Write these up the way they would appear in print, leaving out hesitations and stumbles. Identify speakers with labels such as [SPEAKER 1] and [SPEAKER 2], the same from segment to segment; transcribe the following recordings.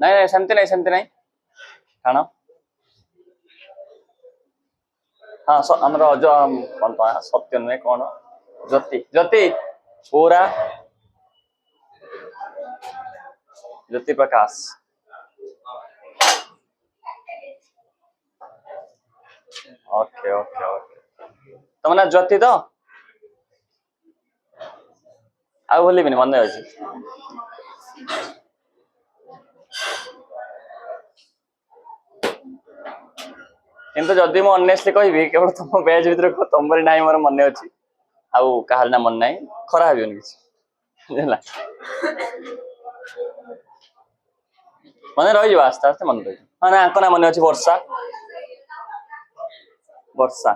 [SPEAKER 1] ନାଇଁ ନାଇଁ ସେମିତି ନାଇଁ କାରଣ हाँ ଆମର जो कौन तो सत्य नुहे कौन ज्योति ज्योति पूरा Jyoti Prakash okay okay okay तुम ना ज्योति तो आ भूलिबिनी मन अच्छी किंतु जदि मु ऑनेस्टली कहबी केवल तुम बैच भीतर तुमरी ना मोर मन अच्छी आउ कहार ना मन ना खराब होनी किसी मन रही आस्ते आस्ते मन रही हाँ ना ना मन अच्छी वर्षा वर्षा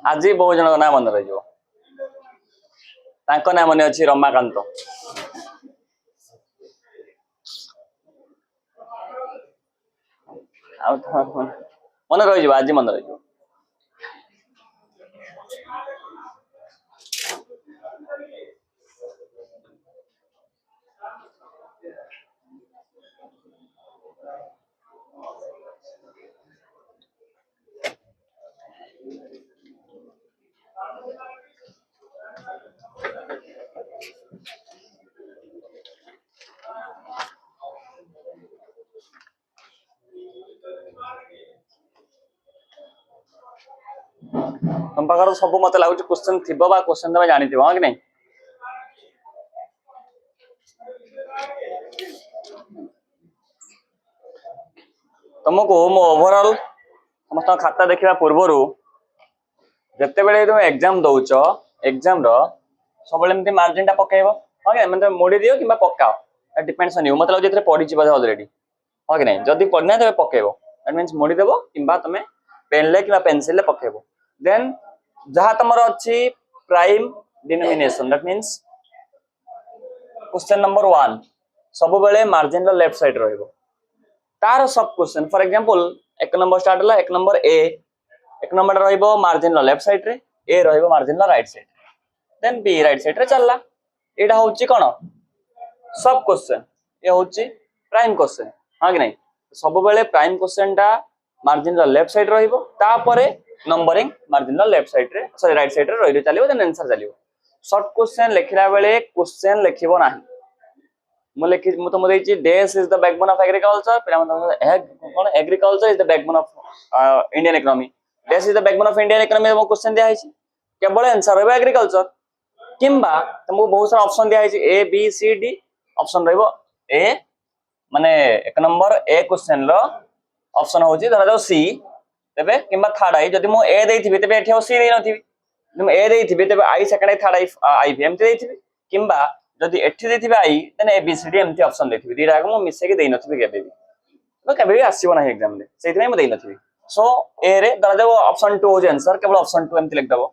[SPEAKER 1] आज बहुत जन ना मन रही ना मन अच्छी रमाकांत मन रही आज मन रही तुम पाखर सब मत लगुच क्वेश्चन थी क्वेश्चन तुम जानी हाँ कि नहीं तुमको मो ओवरऑल समस्त खाता देखा पूर्वर जिते बड़े तुम एग्जाम दौच एग्जाम सब मार्जिन टा पकेब हाँ कि मतलब मोड़ी दियो कि पकाओ डिपेंड्स ऑन यू मतलब जो पढ़ी ऑलरेडी हाँ कि नहीं जदि पढ़ना तेज पकेब दैट मीन्स मोड़ी देव कि तुम पेन कि पेनसिल पकेब देन जहाँ तुम अच्छी prime denomination that means question number 1 सब बेले मार्जिन लेफ्ट साइड रहिबो तार सब क्वेश्चन फॉर एग्जांपल एक नंबर स्टार्ट है एक नंबर ए एक नंबर रहिबो मार्जिन लेफ्ट साइड रे ए रहिबो margin right side then B right side रे चलला एटा होची कोन सब क्वेश्चन ये होची प्राइम क्वेश्चन हां कि नहीं सब बेले प्राइम क्वेश्चन टा मार्जिन लेफ्ट साइड रहिबो तापरे नंबरिंग मार्जिन लेफ्ट साइड रे सॉरी राइट साइड रे रहिबो चलिबो देन आंसर चलिबो शॉर्ट क्वेश्चन लिखला बेले क्वेश्चन लिखिबो नाही मु तुम देछि dash is the backbone of agriculture पिला एग कोन agriculture is the backbone of Indian economy dash is the backbone of Indian economy मो क्वेश्चन दिया है केवल आंसर रहबो एग्रीकल्चर किंबा तुमको बहुत सारा ऑप्शन दिया है A B C D option रहबो ए माने एक नंबर ए क्वेश्चन रो ऑप्शन होची धरा जाओ सी तबे किंबा थर्ड आई जदि मो ए देथिबे तबे एठी सी दे नथिबी तुम ए देथिबे तबे आई सेकंड आई थर्ड आई भी एमती देथिबे किंबा जदि एठी देथिबे आई then A B C D एमती ऑप्शन देथिबे दीटा को मो मिसे के देइ नथिबे केबे भी केबे भी आसीबो ना एग्जाम रे सेति नै मो देइ नथिबे सो ए रे धरा जाओ ऑप्शन 2 हो आंसर केवल ऑप्शन 2 एमती लिख दबो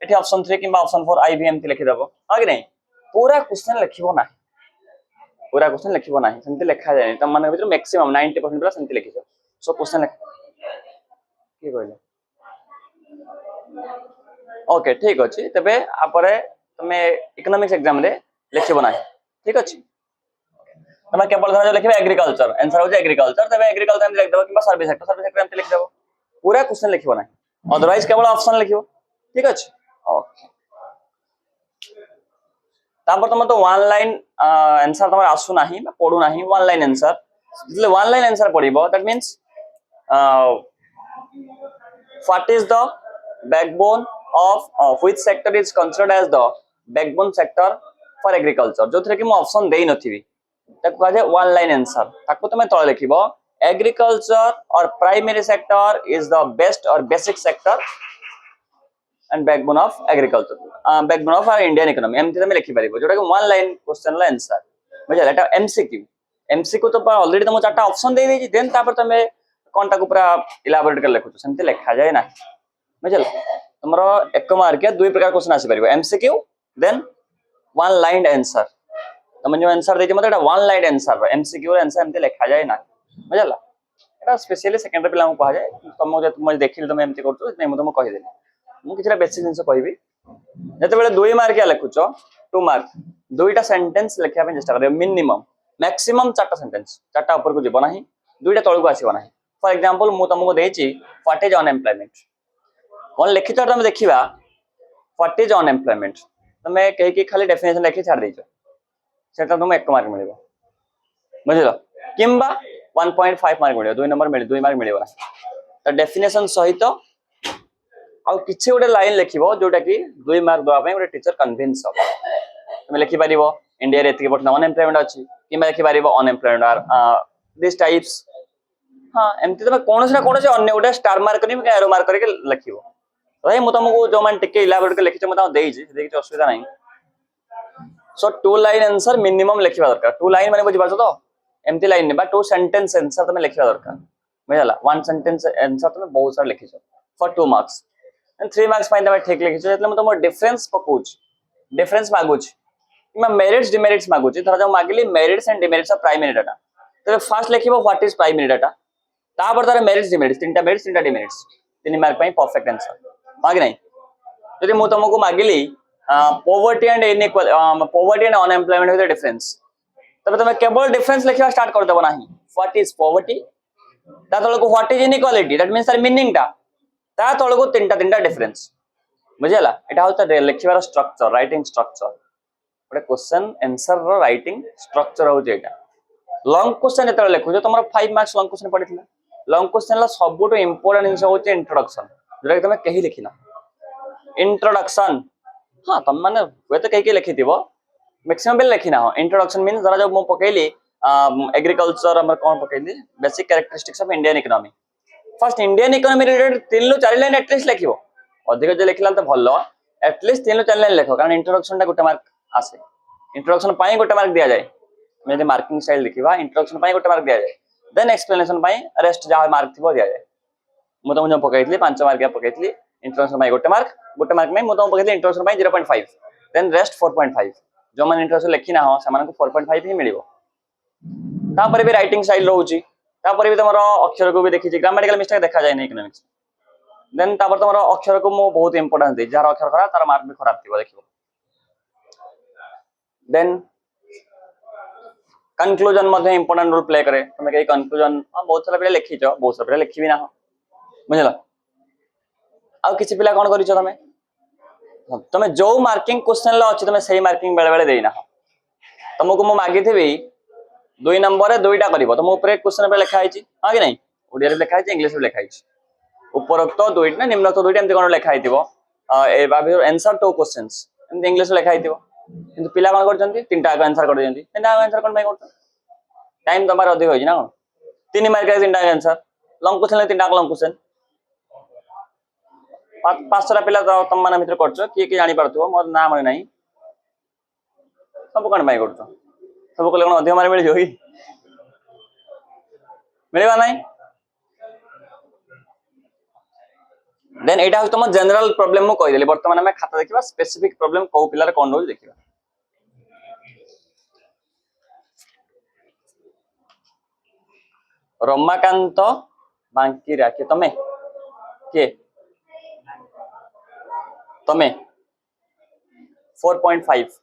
[SPEAKER 1] एठी ऑप्शन 3 किंबा ऑप्शन 4 आई भी एमती लिख दबो हां कि नहीं पूरा क्वेश्चन लिखिबो ना पूरा क्वेश्चन लिखिबो ना सेमती लिखा जाय त माने भीतर मैक्सिमम 90% पूरा सेमती लिखिजो सो क्वेश्चन की कहले ओके ठीक अछि तबे आपरे तमे इकोनॉमिक्स एग्जाम रे लिखिबो ना ठीक अछि तमे केवल धरा लिखिबे एग्रीकल्चर आंसर हो एग्रीकल्चर तबे एग्रीकल्चर एमती लिख दबो किंबा सर्विस सेक्टर एमती लिख दबो पूरा क्वेश्चन लिखिबो ना अदरवाइज केवल ऑप्शन लिखिबो ठीक अछि ओके तापर तुम तो वन लाइन आंसर तुम आसु नाही पढु नाही वन लाइन आंसर जले वन लाइन आंसर पढिबो that means what is the backbone of which sector is considered as the backbone sector for agriculture जो थे कि मो ऑप्शन देई नथिबी ताको कहा जाय वन लाइन आंसर ताको तुम तळे लिखिबो एग्रीकल्चर और primary sector is the best और basic sector and backbone of agriculture backbone of our Indian economy एमती तुम लिखि पारिबो जोटा कि वन लाइन क्वेश्चन ला आंसर बुझला एटा एमसीक्यू तो ऑलरेडी तुम चारटा ऑप्शन दे देछि देन तापर तुम कोनटा को पूरा इलाबोरेट कर लिखुछ सेमती लिखा जाय ना बुझला तुमरो एक मार्क के दुई प्रकार क्वेश्चन आसी पारिबो MCQ then one line answer तुम जो आंसर देछि मतलब एटा one line answer MCQ answer एमती लिखा जाय ना बुझला एटा स्पेशली सेकेंडरी पिला को कहा जाय तुम जे तुम देखिल तुम एमती करतो नै म तुम कहि देली मु किछरा बेसिक जिंस कहबी ଯେତେବେଳେ 2 ମାର୍କିଆ ଲେଖୁଛ 2 ମାର୍କ ଦୁଇଟା ସେଣ୍ଟେନ୍ସ ଲେଖିବା ପାଇଁ ଚେଷ୍ଟା କରିବ ମିନିମम मैक्सिमम 4टा सेंटेंस 4टा ऊपर को जीव ना दुईटा तौक आसब ना फॉर एग्जांपल मु तुमको देछि व्हाट इज अनएम्प्लॉयमेंट कौन लिखि तो तुम देखिबा व्हाट इज अनएम्प्लॉयमेंट तुम कहीं खाली डेफिनेशन लिखि छाड़ देछ सेटा तुम 1 मार्क मिलिबो बुझिलो किंबा 1.5 मार्क मिलिबो 2 नंबर मिल 2 मार्क मिलिबो ना तो डेफिनेशन सहित आ किछि गोटे लाइन लिखिबो जोटा कि 2 मार्क दवा पे गोटे टीचर कन्विंस हो तुम लिखि पारिबो इंडिया रे एतिके परसेंट अनएम्प्लॉयमेंट अछि किंबा लिखि पारिबो अनएम्प्लॉयमेंट आर दिस टाइप्स हां एमति तुम कोनोस ना कोनोस अन्य गोटे स्टार मार्क करिम के एरो मार्क करके लिखिबो भाई मु तुमको जो मान टिके इलाबोरेट के लिखि छ मता देइछि देखि असुविधा नाही सो 2 लाइन आंसर मिनिमम लिखिबा दरकार 2 लाइन माने बुझि पाछो तो एमति लाइन ने बा 2 सेंटेंस आंसर तुम लिखिबा दरकार बुझला 1 सेंटेंस आंसर तुम बहुत सारा लिखि छ फॉर 2 मार्क्स एंड 3 मार्क्स पाइन तुम ठीक लिखि छ मतलब तुम डिफरेंस पकोच डिफरेंस मागुच किमा मेरिट्स डिमेरिट्स मागुच धर जो मागिली merits and demerits of primary data तो फर्स्ट लिखिबो व्हाट इज प्राइमरी डाटा तापर तार मेरिट्स डिमेरिट्स तीनटा मेरिट्स तीनटा डिमेरिट्स 3 मार्क पाइन परफेक्ट आंसर मागे नहीं यदि मु तुमको मागिली poverty and inequality poverty and unemployment with difference तब तुम केवल डिफरेंस लिखिबा स्टार्ट कर देबो नाही व्हाट इज पॉवर्टी ता तळको what is inequality that means तार मीनिंग ता ता तळको तीनटा डिफरेंस बुझिला एटा होता लिखिबार स्ट्रक्चर राइटिंग स्ट्रक्चर गोटे क्वेश्चन आंसर रो राइटिंग स्ट्रक्चर हो जेटा लॉन्ग क्वेश्चन एतले लिखु तुम 5 मार्क्स लॉन्ग क्वेश्चन पढिथिला लॉन्ग क्वेश्चन ला सबुटो इंपोर्टेंट जिंस होचे इंट्रोडक्शन जेटा कि तुम कहि लिखिना इंट्रोडक्शन हां तुम माने वे तो कहि लिखिथिबो मैक्सिमम बेल लिखिना हो इंट्रोडक्शन मींस जरा जब मु पकेली एग्रीकल्चर हमर कोन पकेली basic characteristics of Indian economy first Indian economy related 3 लो 4 लाइन एटलीस्ट लिखिबो अधिक जे लिखला तो भलो एटलीस्ट 3 लो 4 लाइन लिखो कारण इंट्रोडक्शन टा गोटे मार्क आसे इंट्रोडक्शन पाई गोटे मार्क दिया जाए मैं मार्किंग स्टाइल देखिबा इंट्रोडक्शन पाई गोटे मार्क दिया जाए देन एक्सप्लेनेशन पाई रेस्ट जहा मार्क थिबो दिया जाए मु तुम जो पकैतली 5 मार्क या पकैतली इंट्रोडक्शन पाई गोटे मार्क में मु तुम पकैतली इंट्रोडक्शन पाई 0.5 देन रेस्ट 4.5 जो मन इंट्रोडक्शन लिखिना हो से मानन को 4.5 ही मिलिबो तापर भी राइटिंग स्टाइल रहउची तापर भी तमरो अक्षर को भी देखि छी ग्रामेटिकल मिस्टेक देखा जाय नै इकोनॉमिक्स देन तापर तमरो अक्षर को मु बहुत इंपोर्टेंस दे जार अक्षर खराब तार मार्क भी खराब थिबो देखिबो देन कंक्लूजन मध्ये इंपोर्टेंट रोल प्ले करे तुम कई कंक्लूजन बहुत सारा पिला लिखि छ बहुत सारा पिला लिखि भी ना हो बुझला आ किछि पिला कोन करि छ तमे जो मार्किंग क्वेश्चन ला अछि तमे सही मार्किंग बेले बेले देइना हो तुमको मु मागी थेबी 2 नंबर रे 2टा करिवो तुम ऊपर क्वेश्चन पे लिखा आइछि हां कि नहीं ओडिया रे लिखा आइछि इंग्लिश रे लिखा आइछि उपरोक्त 2टा निम्नोक्त 2टा एमते कोन लिखा आइथिबो ए बाबी आंसर 2 क्वेश्चंस एमते इंग्लिश रे लिखा आइथिबो किंतु पिला कोन करजंती तीनटा आंसर कर दियंती तीनटा आंसर कोन भाई करत टाइम तमार अधिक होई ना कोन 3 मार्क रे तीनटा आंसर लॉन्ग क्वेश्चन ले तीनटा लॉन्ग क्वेश्चन 500 पिला तुम माने भीतर करछ की जानि परथबो मोर नाम रे नाही सब कोन भाई करछ सब कोन अधिक मार्क मिल जोई मिलबा नाही देन एटा हो तुम जनरल प्रॉब्लम मु कहि देली वर्तमान में खाता देखिबा स्पेसिफिक प्रॉब्लम को पिलार कोन होई देखिबा रमाकांत बांकीरा के तमे तमे 4.5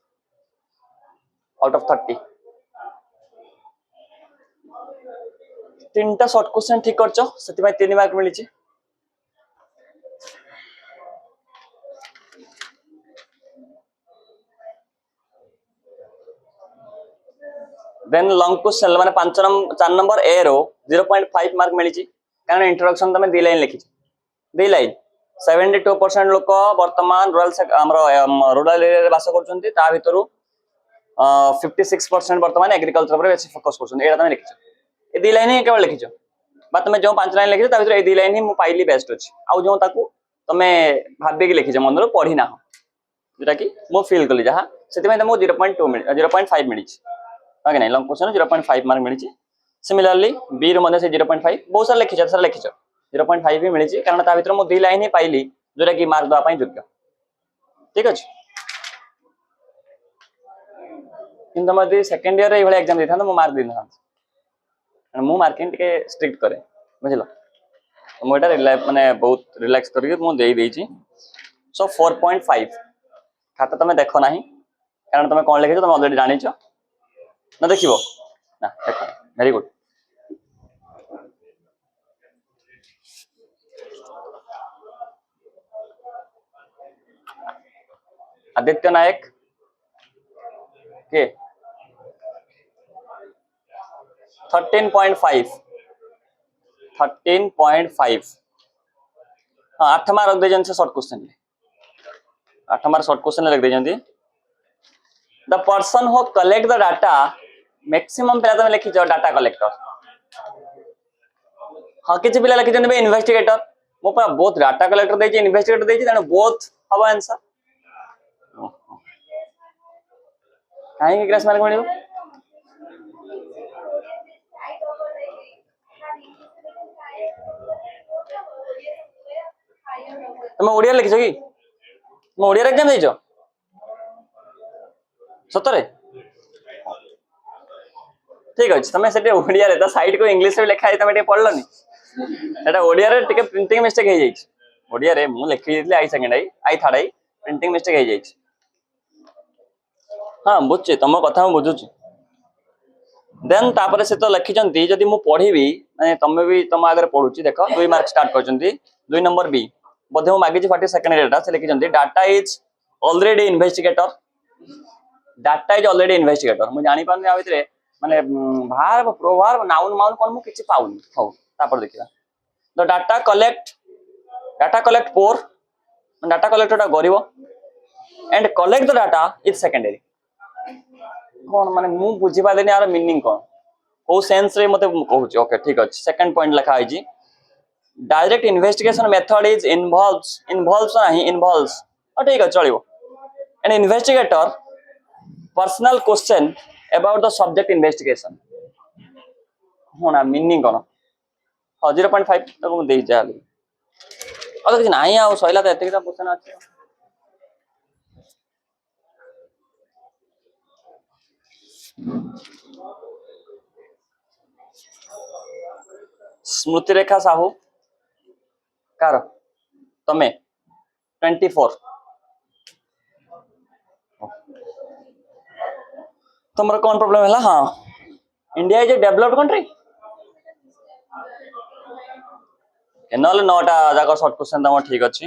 [SPEAKER 1] आउट ऑफ 30 तीनटा शॉर्ट क्वेश्चन ठीक करछ सेति भाई 3 मार्क मिली छी देन लॉन्ग क्वेश्चन माने 4 नंबर ए रो 0.5 मार्क मिली छी कारण इंट्रोडक्शन तमे 2 लाइन लिखी 2 लाइन 72% लोक वर्तमान रूरल एरिया रे बास करछन्ती ता भितरु 56% वर्तमान एग्रीकल्चर पर बेसी फोकस करछन्ती एटा तमे लिखी ए 2 लाइन ही केवल लिखी छ बा तमे जो 5 लाइन लिखी ता भितर ए 2 लाइन ही मु पाइली बेस्ट अछि आ जो ताकू तमे भाबे कि लिखी छ मनरो पढी ना हो जेटा कि मु फील कली जहा सेति में तमो 0.5 मिली छ आगे नहीं लॉन्ग क्वेश्चन 0.5 मार्क मिली छी सिमिलरली बी रो मध्ये से 0.5 बहुत सारा लिखी छ सारा लिखी छ 0.5 भी मिली छी कारण ता भीतर मु 2 लाइन ही पाइली जोरा कि मार्क दवा पई योग्य ठीक अछि इन तमदी सेकंड ईयर रे एभले एग्जाम देथान मु मार्क दिन हां मु मार्किंग के स्ट्रिक्ट करे बुझलो मु एटा माने बहुत रिलैक्स करके मु देई छी सो 4.5 खाता तुम देख ना कारण तुम कौन लिखी तुम अलरेडी जानी ना देखो ना देख वेरी गुड आदित्य नायक के 13.5 हाँ 8 मार्क रख दे short question 8 mark short question लिख दे the person who collect the data maximum पिला तुम लिखी डाटा कलेक्टर हाँ किसी पिला लिखी इन्वेस्टिगेटर मो पूरा बोथ डाटा कलेक्टर देछि इन्वेस्टिगेटर देछि तेणु बोथ हवा आंसर कहीं ग्रेस मार्क मिलिबो तुम ओडिया लिखिछ कि तुम ओडिया एग्जाम देइछ सतरे ठीक अछि तमे सेटे ओडिया रे त साइड को इंग्लिश रे लिखा है तमे टे पढलनी एटा ओडिया रे टिके प्रिंटिंग मिस्टेक हे जाइछ ओडिया रे मु लिखि दिले आई सेकंड आई थर्ड आई प्रिंटिंग मिस्टेक हे जाइछ हां बुझछि तम कथा मु बुझुछि देन तापर से तो लिखिचंती जदि मु पढिबी माने तमे भी तम आगे पढुछि देखो 2 मार्क स्टार्ट करचंती 2 नंबर बी बोधे मु मागिछि 42nd डेटा से लिखिचंती data is already investigator data is already investigator मु जानि पानी आ भितरे माने भार्ब प्रोवर्ब नाउन माउन कोन मु किछि पाउनी हौ तापर देखिबा द डाटा कलेक्ट पोर डाटा कलेक्टर गरीब and collect the data is secondary कौन माने मु बुझी पालेनी यार मीनिंग कौन को सेंस रे मते कहूची ओके ठीक अछि सेकंड पॉइंट लिखा है जी direct investigation method is involves नहीं इन्वॉल्व्स ठीक है चलिबो an investigator personal question about the subject investigation होना मीनिंग कौन हां 0.5 तक मु देई जा और किछ नाही आ सइला त एते क्वेश्चन अछि स्मृति रेखा साहू कार तमे 24 तुमरा कौन प्रॉब्लम है हाँ India is a developed country नले 9टा जाक शॉर्ट क्वेश्चन तम ठीक अछि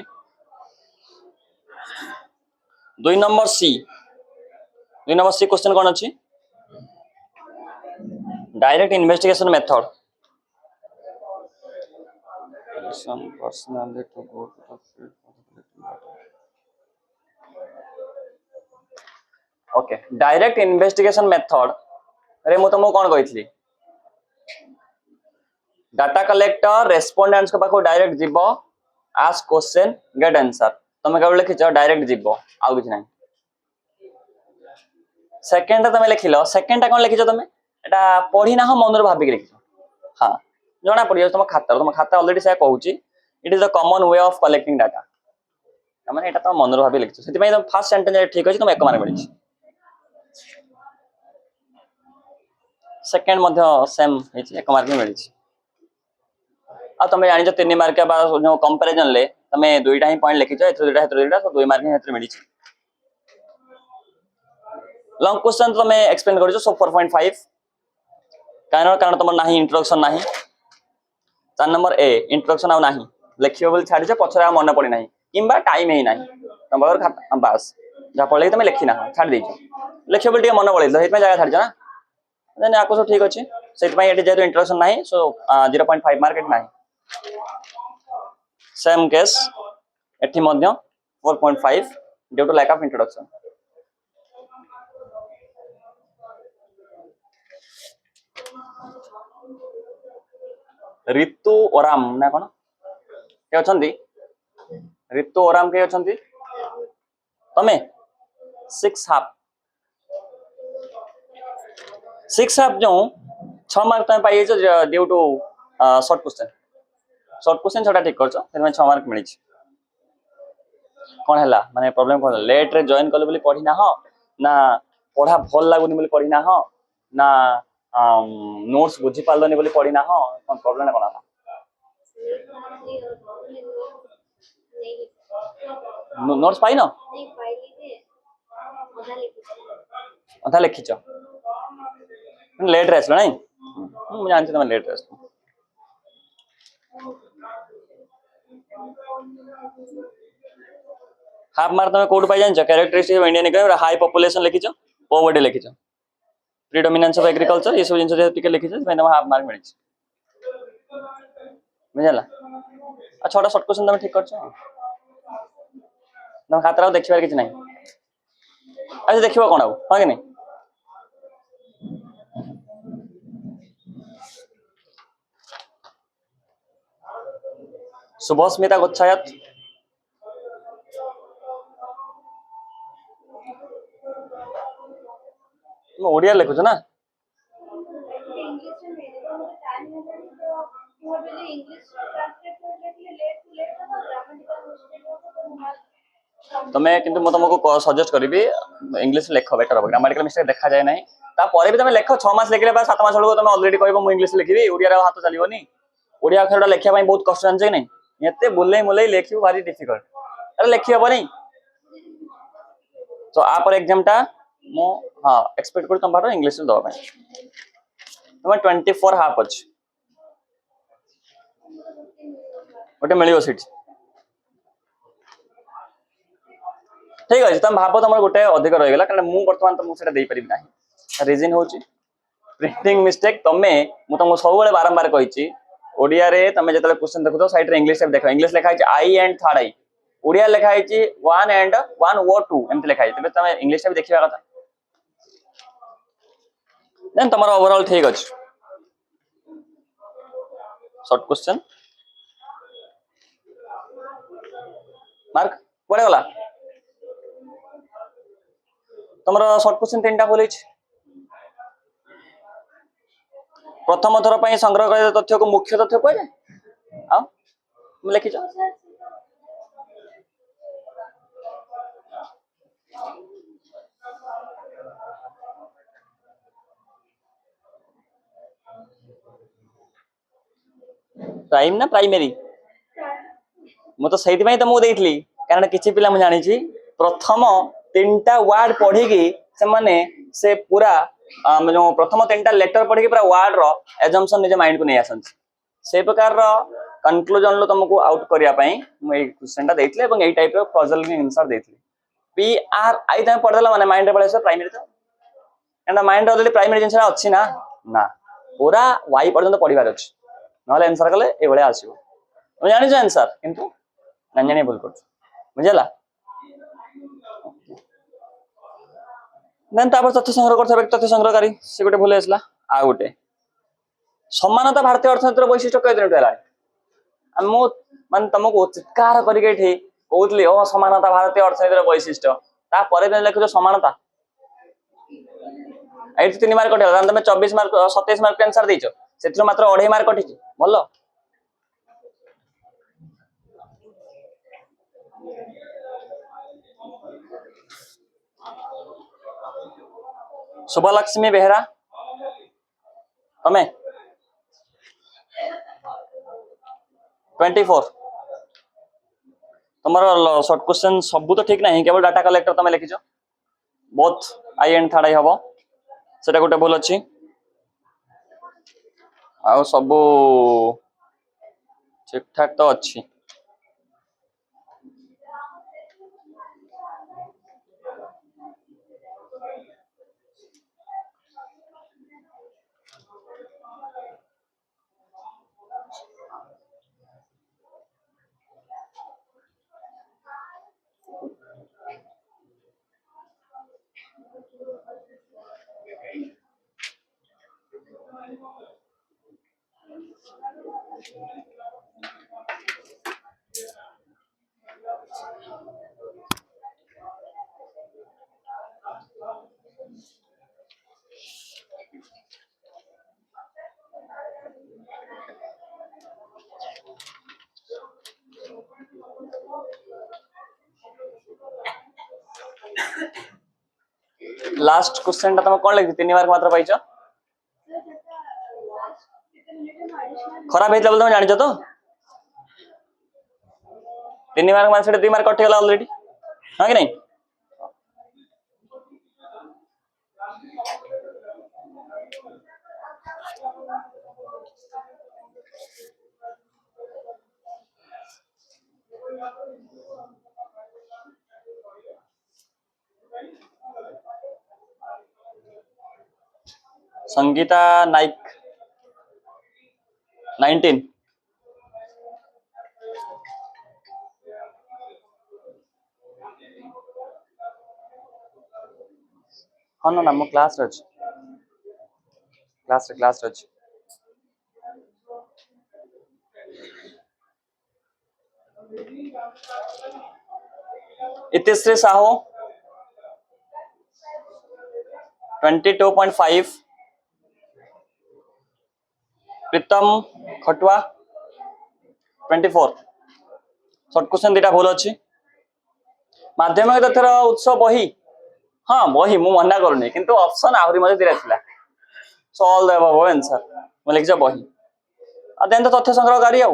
[SPEAKER 1] 2 नंबर सी क्वेश्चन कौन अछि direct investigation method personally to go to the field okay direct investigation method रे मु तुमको कौन कही डाटा कलेक्टर रेस्पोंडेंट्स को पाखो डायरेक्ट जीवो आस्क क्वेश्चन गेट आंसर तुम केवल लिखिछ डायरेक्ट जीवो आउ किछ नाही सेकंड तुम लिखिलो सेकंड टा कौन लिखिछ तुम एटा पढी ना हो मनर भाबी लिखिछ हां जना पड़ी तुम खाता ऑलरेडी से कहूची it is the common way of collecting data माने एटा तुम मनर भाबी लिखिछ सेति तुम फर्स्ट सेंटेंस ठीक अछि तुम एक मार्क मिलिछ सेकंड मध्ये सेम हेछि एक मार्क मिलिछ आ तुम जानि 3 मार्क बा जो कंपैरिजन ले तुम दुईटा ही पॉइंट लिखिछ एथरो दुईटा तो 2 मार्क ही हेतरे मिलिछ लॉन्ग क्वेश्चन तुम एक्सप्लेन करिछ सो 4.5 कारण तुम नाही इंट्रोडक्शन नाही 4 नंबर ए इंट्रोडक्शन आ नाही लिखियो बोल छाडी पछरे आ मन पड़ी नाही किंबा टाइम हे नाही तुम बार खाता बस जा पळे तुम लिखि ना छाडी देछ लिखियो बोल टे मन पळे तो हेतमे जगह छाडी ना देन आको सब ठीक अछि सेति पई एटे जेतो इंट्रोडक्शन नाही सो 0.5 मार्क एट नाही सेम केस एठी मध्ये 4.5 due to lack of introduction Ritu Oram ना कोन के अछंती ऋतु ओराम के अछंती तमे 6 हाफ जो 6 मार्क तमे पाइ छ ड्यू टू शॉर्ट क्वेश्चन छोटा ठीक करछ तमे 6 मार्क मिली छ कोन हला माने प्रॉब्लम कोन लेट रे जॉइन करले बोली पढी ना हो ना पढ़ा भल लागुनी बोली पढी ना हो ना नोट्स बुझी पालनी बोली पढी ना हो कोन प्रॉब्लम कोन हला नोट्स पाई न अधा लिखिच लेट रे आसलो नहीं मैं जानछि तुम लेट रे आसलो हाफ मार्क तुम कोड पाई जानछ characteristics of Indian economy high population लिखिछ पॉवर्टी लिखिछ प्रीडोमिनेंस ऑफ एग्रीकल्चर ये सब जिंस जे टिके लिखिछ मैं तुम हाफ मार्क मिलिछ बुझला आ छोटा शॉर्ट क्वेश्चन तुम ठीक करछ तुम खातरा देखिबार किछ नहीं अच्छा देखिबा कोन आउ हां कि नहीं शुभस्मिता गोच्छायत तुम ओडिया लिखुछ ना तमे किंतु मैं तुमको सजेस्ट करी इंग्लिश लिख बेटर हम ग्रामाटिकल मिस्टेक देखा जाए नहीं तापर भी तुम लिख 6 मास लिखले 7 मास बेलू तुम ऑलरेडी कहबो मु इंग्लिश लिखिबी ओडिया हाथ चलीबनी ओडिया अक्षर लिखिया ପାଇଁ बहुत कष्ट जानछ कि नहीं एते बुलै मुलै लिखियो भारी डिफिकल्ट अरे लिखि हबो नहीं तो आ पर एग्जाम टा मो हां एक्सपेक्ट कर तुम बारो इंग्लिश दो भाई तुम 24 हाफ अछि ओटे मिलियो सीट ठीक अछि तुम भाबो तुम गोटे अधिक रहि गेला कारण मु वर्तमान तुम सेटा देई परिबि नाही रीजन होची प्रिंटिंग मिस्टेक तमे मु तुमको सब बेले बारंबार कहिची ओडिया रे तमे जतले क्वेश्चन देखु तो साइड रे इंग्लिश रे देखो इंग्लिश लिखा है आई एंड थर्ड आई ओडिया लिखा है 1 एंड 1 वो 2 एमते लिखा है तबे तमे इंग्लिश रे देखिबा कथा देन तमरो ओवरऑल ठीक अछि शॉर्ट क्वेश्चन मार्क पड़े गला तमरो शॉर्ट क्वेश्चन तीनटा बोलिछ प्रथम थर पई संग्रह कर तथ्य को मुख्य तथ्य कहले आ तुम लिखिछ प्राइम ना प्राइमरी मु तो सहित पई तुमको देइथली कारण किछि पिला मु जानि छी प्रथम तीनटा वर्ड पढ़ी की से माने से पूरा जो प्रथम तीनटा लेटर पढ़ी की पूरा वर्ड रो एजम्पशन निजे माइंड को नै आसन से प्रकार रो कंक्लूजन लो तुमको आउट करिया पई मु ए क्वेश्चन टा देइथले एवं एई टाइप रो पजल के आंसर देइथले पी आर आई तमे पढ़देला माने माइंड रे पड़े से प्राइमरी तो एंड माइंड ऑलरेडी प्राइमरी जिंस अछि ना ना पूरा वाई पर्यंत पढ़िबार अछि नले आंसर कले ए बळे आसीबो हम जानि छ आंसर किंतु न जानि भूल कर बुझला देन तापर तथ्य संग्रह करथा व्यक्ति तथ्य संग्रहकारी से गोटे भूल आसला आ गोटे समानता भारतीय अर्थनीतिर वैशिष्ट्य कय दिन हेला मु मान तुमको चित्कार करके एठी कहतली ओ समानता भारतीय अर्थनीतिर वैशिष्ट्य ता परे दिन लिखुछ समानता एठी 3 मार्क कटेला तमे 24 मार्क 27 मार्क आंसर देइछो सेथिरो मात्र 2.5 मार्क कटिछ भलो शुभलक्ष्मी बेहरा तमे 24 तुम्हारा शॉर्ट क्वेश्चन सब तो ठीक नहीं केवल डाटा कलेक्टर तमे लिखिछ बोथ आई एंड थर्ड आई हबो सेटा गोटे भूल अछि आ सब ठीक ठाक तो अछि लास्ट क्वेश्चन ता तुम कोन लिखि 3 मार्क मात्र पाइछ खराब हेतला बोल तुम जानि छ तो 3 मार्क मान से 2 मार्क कटि गला ऑलरेडी हां कि नहीं संगीता नाइक 19 हाँ ना मो क्लास रे अछि क्लास रे अछि इतिश्री साहू 22.5 प्रीतम खटुआ 24 शॉर्ट क्वेश्चन दीटा भूल अछि माध्यमिक तथ्यर उत्स बही हाँ बही मु मना करूनी किंतु ऑप्शन आहुरी मध्ये दिरा थिला so all the above answer म लिखज बही आ देन तो तथ्य संग्रहकारी आ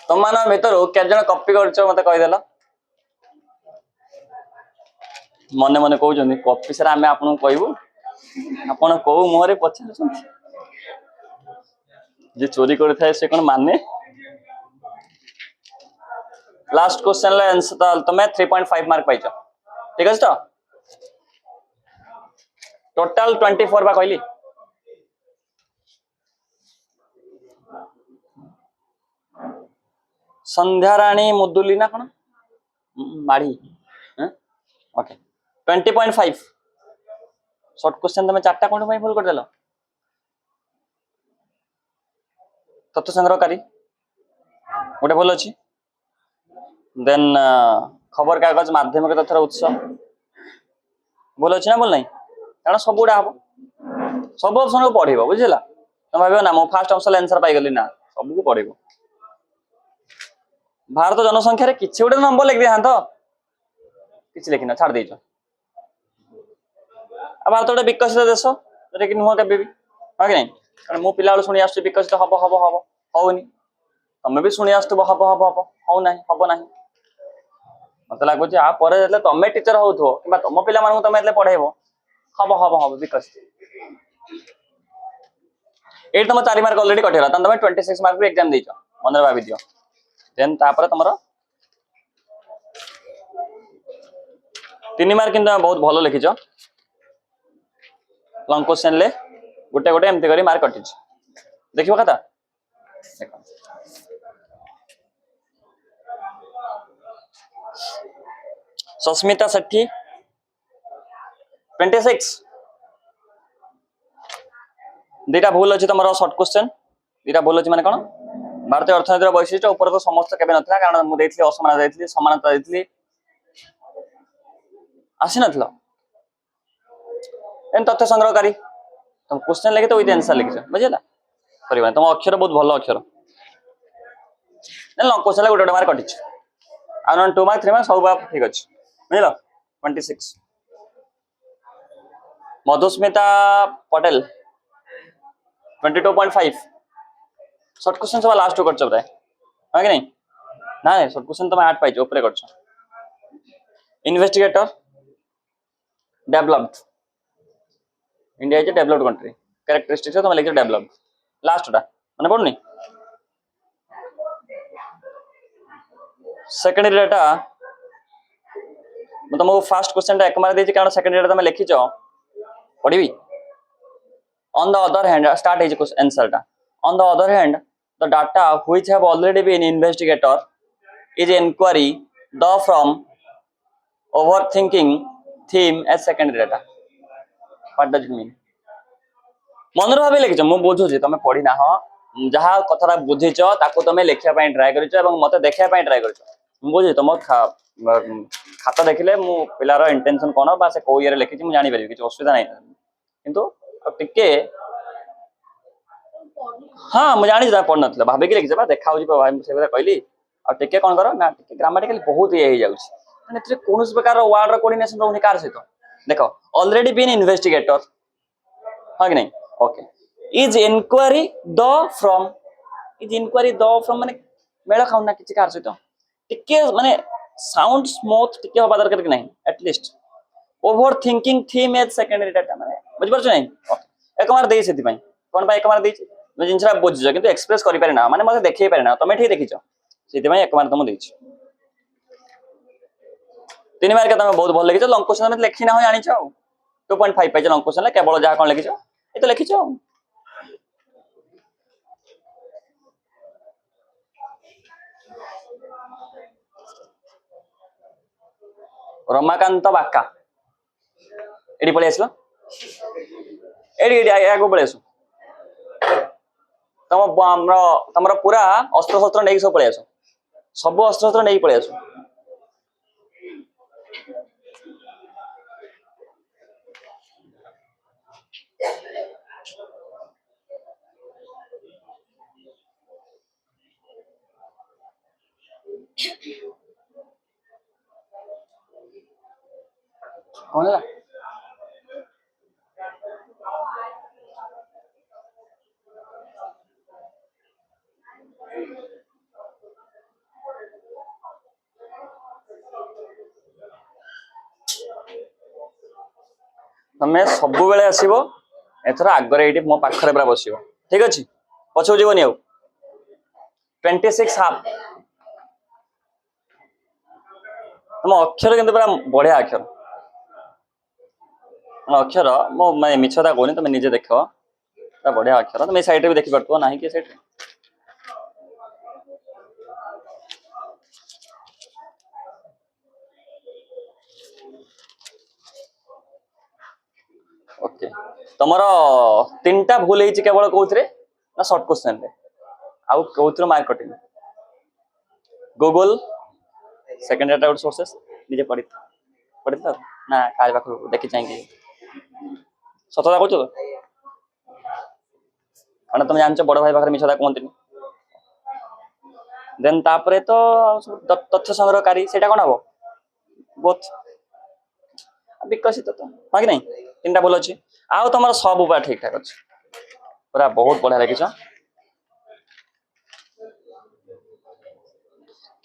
[SPEAKER 1] तुम मान भितर केत जन कॉपी करछ मते कहि देला मने मने कहउछन कॉपी सर आमे आपन कहबू आपण को मुहरे पछन जे चोरी करे थाए से कोन माने लास्ट क्वेश्चन ले आंसर तमे 3.5 मार्क पाइछ ठीक अछि तो टोटल 24 बा कहली संध्या रानी मुदुली ना कोन माड़ी ओके 20.5 शॉर्ट क्वेश्चन तमे चारटा कोन भाई भूल कर देलो तत्व संग्रहकारी गोटे भूल अछि देन खबर कागज माध्यमिक तथ्यर उत्स भूल अछि ना भूल नहीं कारण सब गुडा हबो सब ऑप्शन को पढिबो बुझिला तुम भाबियो ना मो फर्स्ट ऑप्शन आंसर पाई गेली ना सब को पढिबो भारत जनसंख्या रे किछि गोटे नंबर लिख दिया तो किछि लिखिना छाड़ देइछो आ भारत गोटे विकसित देश जरे कि नुह केबे भी हा कि नहीं कारण मो पिला शुणी आसु विकसित हबो हबो हबो होउनी तमे भी शुणी आसु हबो हबो हबो हो नाही हबो नाही मते लागो जे आ परे जेले तमे टीचर होउथो किबा तम पिला मानू तमे एले पढाइबो हबो हबो हबो विकसित एट तम 4 मार्क ऑलरेडी कटेला तमे 26 मार्क भी एग्जाम देइछो मनरे भाबी दियो देन तापर तमरो 3 मार्क किंतु बहुत भलो लिखिछो लॉन्ग क्वेश्चन ले गोटे गोटे एमती करी मार्क कटिछ देखिबो खाता देखो सस्मिता सेठी 26 दीटा भूल अछि तमरो शॉर्ट क्वेश्चन दीटा भूल अछि माने कोन भारतीय अर्थनीतिर वैशिष्ट्य ऊपर तो समस्त केबे नथला कारण मु देइथली असमानता देइथली समानता देइथली आसी नथला एन तथ्य संग्रहकारी तुम क्वेश्चन लिखे तो विद आंसर लिखछ बुझिला परिबा तुम अक्षर बहुत भलो अक्षर न क्वेश्चन गोटे मार्क कटिछ आ नन 2 मार्क 3 मार्क सब बाप ठीक अछि बुझिला 26 मधुस्मिता पटेल 22.5 शॉर्ट क्वेश्चन सब लास्ट करछ बरे हा कि नहीं ना शॉर्ट क्वेश्चन तुम 8 पाइछ ऊपर करछ investigator developed India is a developed country characteristics तुम लिख डेवलप्ड लास्ट टा माने पड़नी सेकंड डेटा मैं तुमको फर्स्ट क्वेश्चन टा एक मार देछि कारण सेकंड डेटा तुम लिखिछो पढिबी on the other hand start is answer टा on the other hand the data which have already been investigator is inquiry the from overthinking theme as secondary data what does it mean मनर भाबे लिखिछ मु बुझु छी तमे पढी ना ह जहा कथरा बुझिछ ताको तमे लेखिया पई ट्राई करिछ एवं मते देखिया पई ट्राई करिछ मु बुझि तम खाता देखिले मु पिलार इंटेंशन कोन बा से को ईयर लिखिछ मु जानि परिबि किछ असुविधा नै किंतु टिके हाँ मु जानि जा पढ नथले भाबे कि लिखिछ बा देखाउ जी भाई से बेला कहली आ टिके कोन करो ना टिके ग्रामेटिकली बहुत ये हे जाउछ माने एतरे कोनोस प्रकार वर्ड रो कोऑर्डिनेशन रहउनी कार सहित देखो ऑलरेडी बीन इन्वेस्टिगेटर हां कि नहीं okay is inquiry the from माने मेळ खाउना किछि कार सहित टिके माने साउंड स्मूथ टिके होबा दरकार कि नहीं at least overthinking theme as secondary data माने बुझ परछ नहीं ओके एक मार देई सेति पई कोन भाई एक मार देई मैं जिनसा बुझिछ किंतु एक्सप्रेस करि पारे ना माने मते देखै पारे ना तमे ठीक देखिछ सेति पई एक मार तम देइछ 3 मार्क तमे बहुत भल लगिछ लॉन्ग क्वेश्चन में लेखि ना हो जानिछ 2.5 पेज लंग क्वेश्चन केवल जहाँ कौन लिखिछ ये तो लिखिछ रमाकांत बाक्का एडी पळि आसलो एडी एडी आगो पळि आसो तमर पूरा अस्त्र शस्त्र नहीं सब पळि आसो सब अस्त्र शस्त्र नहीं पळि आसो कौन है तमें सब बेले आसो एथर आगरे ये मो पाखरे पूरा बस ठीक अच्छे पछू जीवन आउ 26 हाफ तुम अक्षर किंतु पूरा बढ़िया अक्षर अक्षर मो मैं मिछता कहनी तुम निजे देख बढ़िया अक्षर तुम साइड भी देखी पार्थ ना कि साइड ओके तुमर 3टा भूल है केवल कौन ना सर्ट क्वेश्चन आउ कौन mark cutting Google second data out sources निजे पढ़ी ना काय पाख देखी चाहिए सतता कह कारण तुम जान बड़ भाई पाखे मिछता कहते देन तापरे तो तथ्य संग्रहकारी से कौन हम बोथ विकसित तो हाँ कि नहीं 3टा भूल अच्छी आउ तुम सब उपाय ठीक ठाक अच्छे पूरा बहुत बढ़िया लिखिछ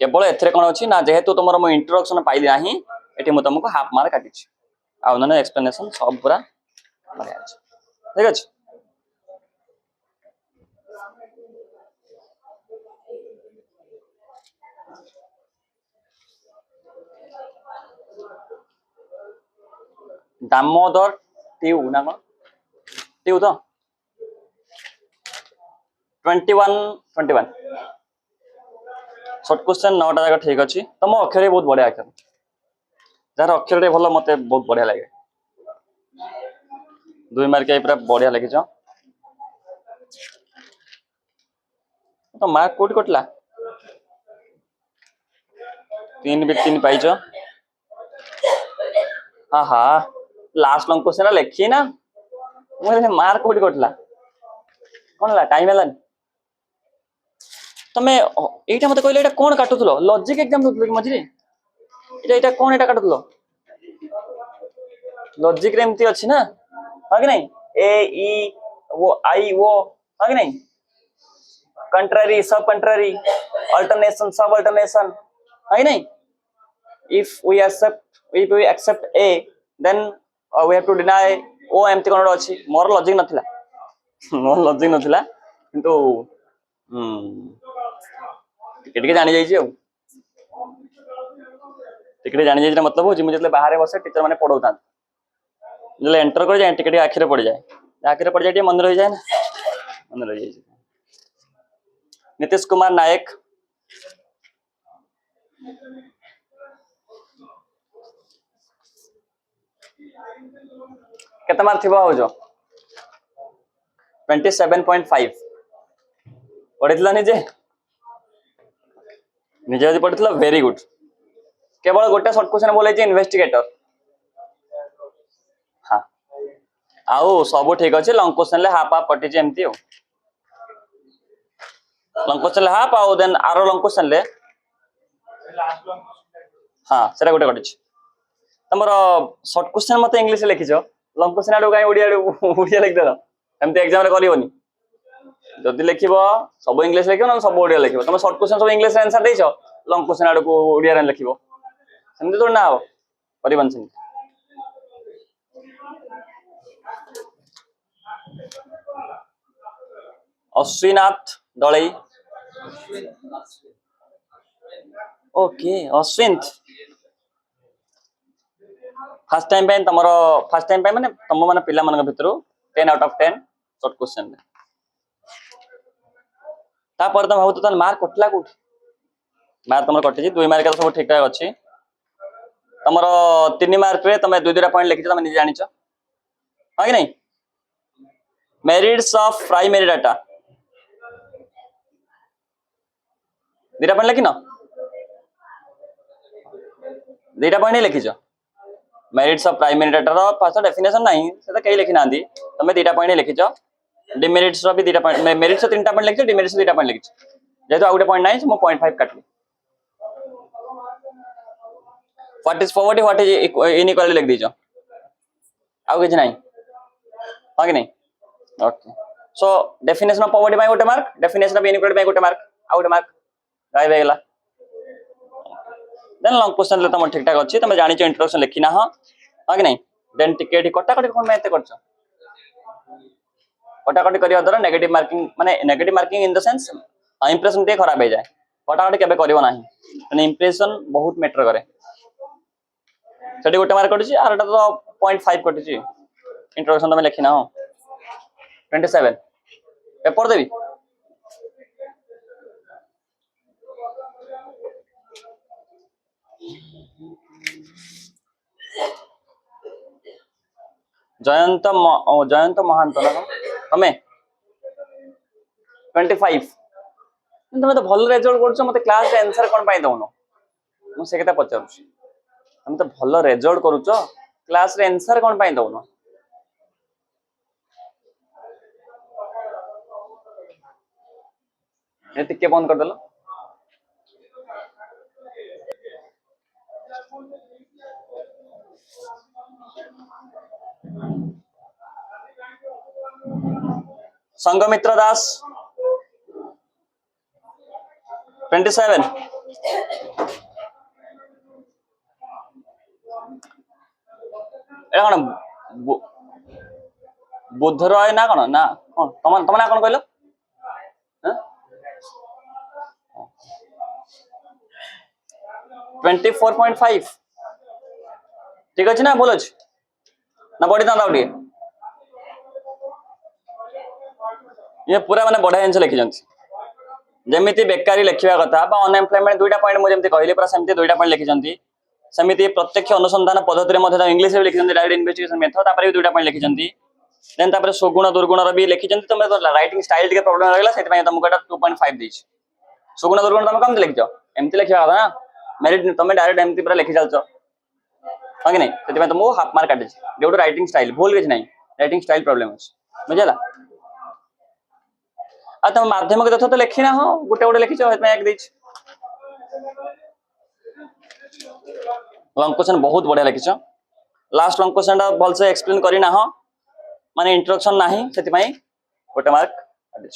[SPEAKER 1] केवल एथरे कौन अच्छी ना जेहेतु तुम मो इंट्रोडक्शन पाइली ना ये मुझे तुमको हाफ मार्क काटी आउ ना एक्सप्लेनेशन सब पूरा बढ़िया अच्छे ठीक अच्छे दामोदर ट्यू ना कौन ट्यू तो 21 सर्ट क्वेश्चन 9टा जगह ठीक अच्छी तुम अक्षर बहुत बढ़िया अक्षर जार अक्षर भल मत बहुत बढ़िया लगे 2 मार्क पूरा बढ़िया लिखिछ तो मार्क कोट कटला 3 भी 3 पाइच हाँ हाँ लास्ट लंग क्वेश्चन लिखी ना मुझे मार्क कोट कटला कौन है टाइम है तमें यहाँ मत कहले कौन काटुल लॉजिक एग्जाम दूसरे मझे ये कौन यहाँ काटुल लॉजिक रे एमती अच्छी ना हाँ कि नहीं ए ई वो आई वो हाँ कि नहीं कंट्रारी सब कंट्रारी अल्टरनेशन सब अल्टरनेशन हाँ कि नहीं if we accept a then we have to deny o एमती कौन अच्छी मोर लॉजिक नथिला मोर लॉजिक नथिला किंतु टिके जानी जाइए टिके जानी जाइए मतलब हूँ मुझे बाहर बसे टीचर मैंने पढ़ाता एंटर कर जाए टिके आखिरे पड़ जाए आखिरे पड़ जाए मन रही जाए ना मन रही जाए नीतीश कुमार नायक केते मार्क थिबा हो जो 27.5 पढ़ितला निजे निजे यदि पढ़ितला वेरी गुड केवल गोटे शॉर्ट क्वेश्चन बोले इन्वेस्टिगेटर हाँ आउ सब ठीक अच्छे लंग क्वेश्चन हाफ हाफ पटी एमती लंग क्वेश्चन हाफ आउ देन आरो लंग क्वेश्चन हाँ सेटा गोटे कटिछ तुम शॉर्ट क्वेश्चन मत इंग्लिश लिखिछ लंग क्वेश्चन आडू कहीं ओडिया लिखदेल एमती एग्जाम रे करबनी जदि लिख सब इंग्लिश लिख ना सब ओडिया लिख तुम शॉर्ट क्वेश्चन सब इंग्लिश आंसर देछ लंग क्वेश्चन आडू को ओडिया लिख सेमती थोड़ी ना हम करबन से अश्विनाथ दलई ओके अश्विंत फर्स्ट टाइम पे तमरो फर्स्ट टाइम पे माने तम माने पिला मन भितर 10 आउट ऑफ 10 शॉर्ट क्वेश्चन तापर तुम भावत तन मार्क कटला कोठी मार्क तुम कटि 2 मार्क सब ठीक ठाक अछि तुमर 3 मार्क रे तुम 2 पॉइंट लिखि तुम निजे जानिछ हां कि नहीं merits of primary data 2 point लिखिन 2 पॉइंट ही लिखिछ मेरिट्स ऑफ प्राइमरी डाटा रो फास्ट डेफिनेशन नहीं सेटा कई लिखि नांदी तुम 2 पॉइंट लिखिछ डिमेरिट्स रो भी 2 पॉइंट मेरिट्स 3 पॉइंट लिखिछ डिमेरिट्स 2 पॉइंट लिखिछ जेतो आ गुटे पॉइंट नहीं मो 0.5 काटली what is poverty what is inequality लिख दीजो आउ किछ नहीं हां कि नहीं okay so definition of poverty बाय गोटे मार्क डेफिनेशन ऑफ इनइक्वालिटी बाय गोटे मार्क आउ गोटे मार्क गायब हेगला देन लॉन्ग क्वेश्चन ले तुम ठीक ठाक अछि तुम जानि छ इंट्रोडक्शन लिखिना हां कि नहीं देन टिकेट कटा कटी कोन एते करछ कटा कटी करिया द्वारा नेगेटिव मार्किंग माने negative marking in the sense impression ते खराब हे जाए कटा कटी केबे करियो नाही माने इंप्रेशन बहुत मैटर करे सेठी गोटे मार्क कटि आरटा तो 0.5 कटि इंट्रोडक्शन तुम लिखिना हो 27 पेपर देबी जयंत महांत ना हमें 25 तुम तो भल रिजल्ट करछ मते क्लास रे आंसर कोन पाई दउनो मु से केता पचारछ तुम तो भल रिजल्ट करूछ क्लास रे आंसर कोन पाई दउनो ए टिके बंद कर देलो संगमित्र दास 27 एला कोन बुध रय ना कोन ना कोन तम ना कोन कहलो हां 24.5 ठीक अछि ना बोल अछि ना बडी ता दाउडी ये पूरा माने बढ़िया जिनिस लिखि जंती जेमिति बेकारी लिखिबा कथा बा अनएम्प्लॉयमेंट 2टा पॉइंट मु जेमिति कहली पूरा सेमिति 2टा पॉइंट लिखि जंती सेमिति प्रत्यक्ष अनुसंधान पद्धति रे मध्ये इंग्लिश रे लिखि जंती डायरेक्ट इन्वेस्टिगेशन मेथड तापर भी 2टा पॉइंट लिखि जंती देन तापर सुगुण दुर्गुण रे भी लिखि जंती तुम राइटिंग स्टाइल के प्रॉब्लम रहला सेति पय तुमको 2.5 देछि सुगुण दुर्गुण तुम कम लिखिजो एमति लिखिबा कथा ना मेरिट तुम डायरेक्ट एमति पूरा लिखि चलछो हां कि नहीं सेति पय तुमको हाफ मार्क काटि ड्यू टू राइटिंग स्टाइल भूल किछ नहीं राइटिंग स्टाइल प्रॉब्लम अछि बुझला आ तुम माध्यमिक तथ्य तो लिखिना हो गोटे गोटे लिखिछ हेतमे एक देछि लॉन्ग क्वेश्चन बहुत बढ़िया लिखिछ लास्ट लॉन्ग क्वेश्चन दा भल से एक्सप्लेन करिना हो माने इंट्रोडक्शन नाही सेति पय गोटे मार्क काटि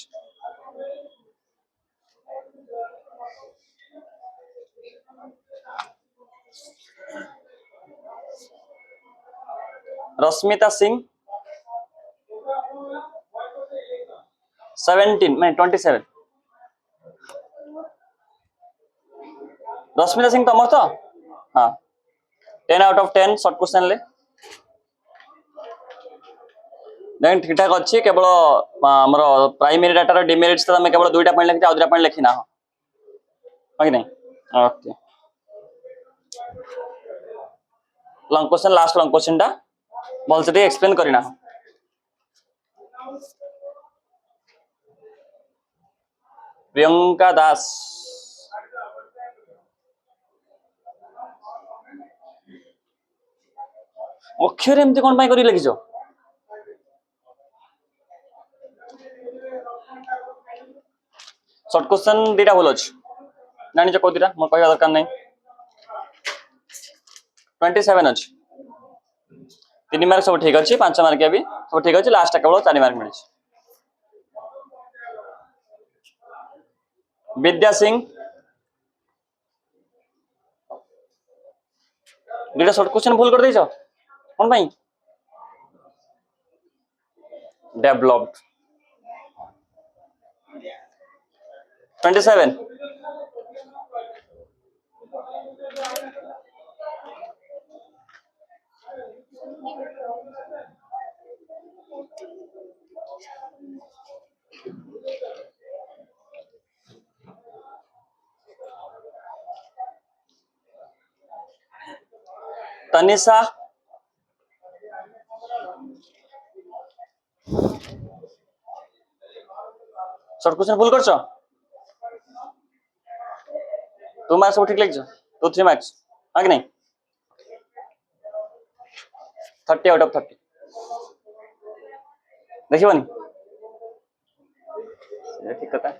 [SPEAKER 1] रश्मिता सिंह 17 मैं 27 रश्मिता सिंह तमर तो हाँ 10 आउट ऑफ 10 शॉर्ट क्वेश्चन ले देन ठीक ठाक अच्छी केवल हमर प्राइमरी डाटा रो डिमेरिट्स तो हम केवल 2टा पॉइंट लिखि आ 2टा पॉइंट लिखिना हो कि नहीं okay long question last long question टा बोल से एक्सप्लेन करिना प्रियंका दास अक्षर एमती कोन पाई करी लिखिजो शॉर्ट क्वेश्चन 2टा भूल अछि जानि छ को 2टा म कहया दरकार नहीं 27 अछि 3 मार्क सब ठीक अछि 5 मार्क भी सब ठीक अछि लास्ट केवल 4 मार्क मिलछि विद्या सिंह 2टा शॉर्ट क्वेश्चन भूल कर देइछो कोन भाई developed 27 27 Tanisha short question full करछ 2 मार्क्स सब ठीक लिखछ 2 3 मार्क्स आगे नहीं 30 आउट ऑफ 30 देखिबनी ठीक कथा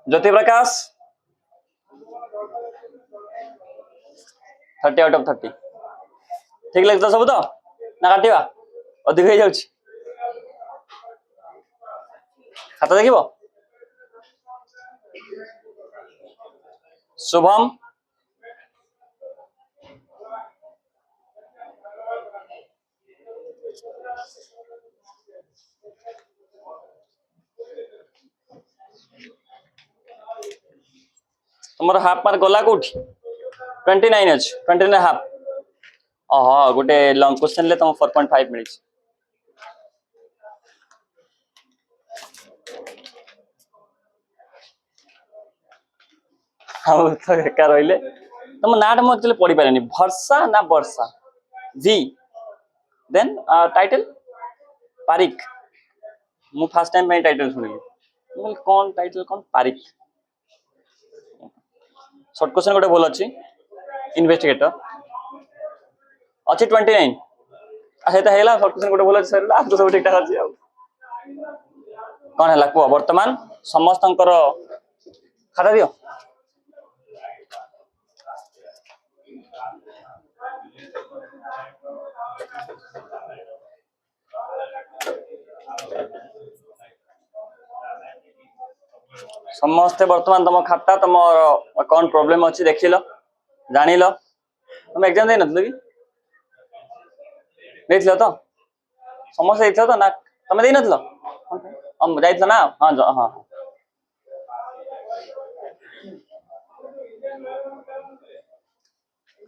[SPEAKER 1] ज्योति प्रकाश 30 आउट ऑफ 30 ठीक लिखछ सब तो ना काटिबा अधिक हो जाउछ खाता देखिबो शुभम तुमर हाफ मार्क गला कोठी 29 अछि 29 हाफ ओहो गोटे लॉन्ग क्वेश्चन ले तुम 4.5 मिनिट्स हाउ तो एका रहिले तुम नाट म एक्चुअली पढि पारेनी वर्षा ना वर्षा जी देन टाइटल पारिक मु फर्स्ट टाइम में टाइटल सुनिली मु कौन टाइटल कौन पारिक शॉर्ट क्वेश्चन गोटे बोल अछि इन्वेस्टिगेटर अच्छी 29 अच्छा तो हेला शॉर्ट क्वेश्चन गोटे बोल अछि सर तो सब ठीक ठाक अछि कौन है कुह वर्तमान समस्त खाता दियो समस्ते वर्तमान तुम खाता तुम कौन प्रॉब्लम अच्छी देख लो जान लो तुम एग्जाम दे नथलो कि तो समस्या देख तो ना तुम दे नथलो हम जाइथलो ना हां हां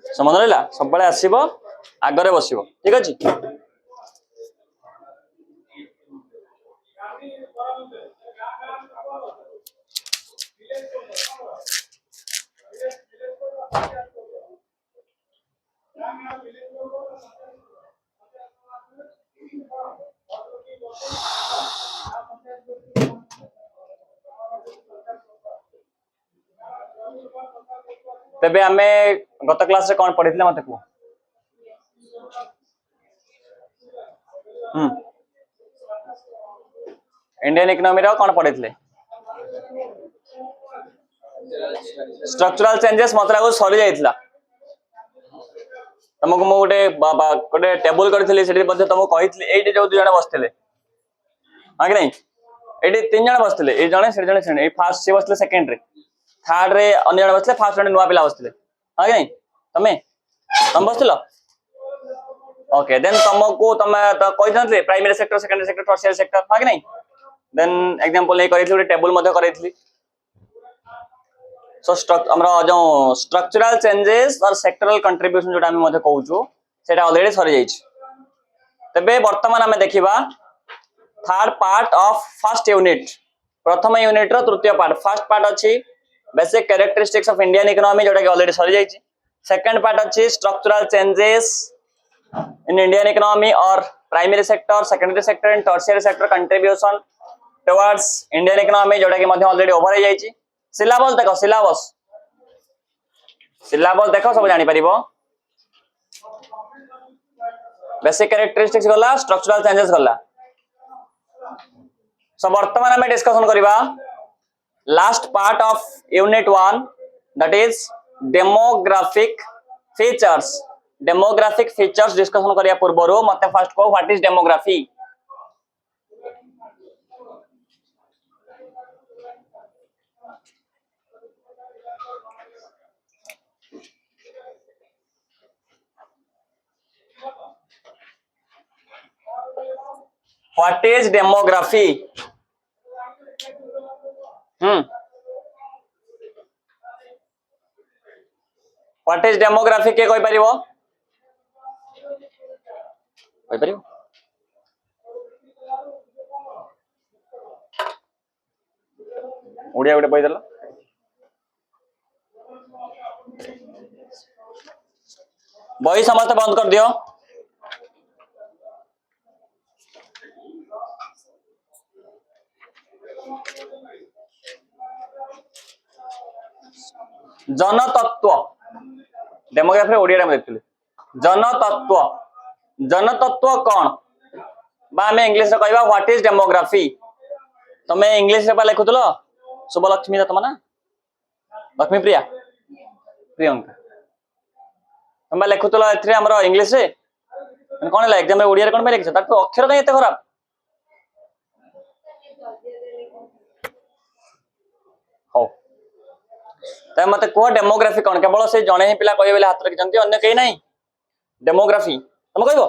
[SPEAKER 1] समझ रहा सब बड़े आसीबो आगरे बसिबो ठीक अछि तेबे आमे गत क्लास रे कोन पढितले मते को इंडियन इकोनॉमी रो कोन पढितले स्ट्रक्चरल चेंजेस मतलब को सरी जाइतला तुमको मु गोटे टेबल करथिले सेठी मध्ये तुमको कहितले एठी जो दु जण बसथिले हां कि नहीं एठी 3 जण बसथिले ए जणे से जणे से ए फर्स्ट से बसले सेकंड रे थर्ड रे अन्य जण बसले फर्स्ट जण नुवा पिला बसथिले हां कि नहीं तुम बसथिलो ओके देन तुमको तुम तो कहितले primary sector secondary sector tertiary sector हां कि नहीं देन एग्जांपल ले करितले टेबल मध्ये करितली सो हमरा जो स्ट्रक्चरल चेंजेस और सेक्टरल कंट्रीब्यूशन जोटा हम मध्ये कहउछु सेटा ऑलरेडी सरी जाइछ तबे वर्तमान हमें देखिबा third part of first unit प्रथम यूनिट रो तृतीय पार्ट फर्स्ट पार्ट अछि basic characteristics of Indian economy जोटा कि ऑलरेडी सरी जाइछ सेकंड पार्ट अछि structural changes in Indian economy और primary sector secondary sector and tertiary sector contribution towards Indian economy जोटा कि मध्ये ऑलरेडी ओवर हो जाइछ सिलेबस देखो सिलेबस देखो सब जानि परिबो बेसिक कैरेक्टरिस्टिक्स गला स्ट्रक्चरल चेंजेस गला सो वर्तमान हमें डिस्कशन करिबा last part of unit 1 that is demographic features discussion करिया पूर्वरो मते फर्स्ट को what is demography What is demography? What is demography के कोई परिबो? कोई परिबो? ओडिया गोटे पई देला बही समस्त बंद कर दियो। जनतत्व डेमोग्राफी ओडिया रे देखिले जनतत्व जनतत्व कौन बा हमें इंग्लिश रे कहबा व्हाट इज डेमोग्राफी। तमे इंग्लिश रे पा लिखुतलो शुभलक्ष्मी तम ना लक्ष्मी प्रिया प्रियंका तमे लिखुतलो एथरे हमर इंग्लिश रे कोन है एग्जाम रे ओडिया रे कोन पे लिखछ ताको अक्षर कहीं एते खराब हो तय मते को डेमोग्राफी कौन केवल से जणे ही पिला कहबे बेले हाथ रखिजंती अन्य कहीं नहीं डेमोग्राफी तुम कहबो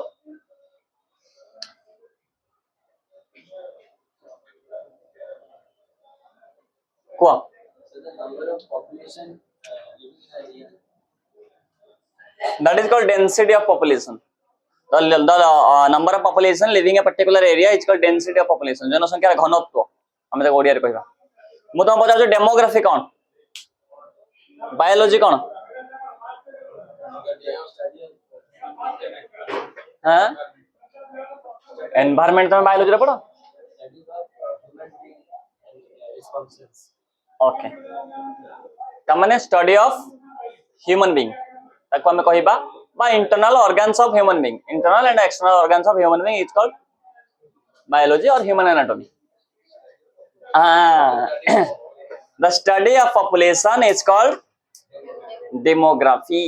[SPEAKER 1] को that is called density of population the number of population living a particular area is called density of population जनसंख्या घनत्व हम देखो ओडिया रे कहबा मु तुम पचार डेमोग्राफी कौन बायोलॉजी कौन हाँ एनवायरनमेंट तुम बायोलॉजी रे पढ़ो ओके तमने स्टडी ऑफ ह्यूमन बीइंग ताको हम कहबा बा internal organs of human being internal and external organs of human being is called biology और human anatomy the study of population is called demography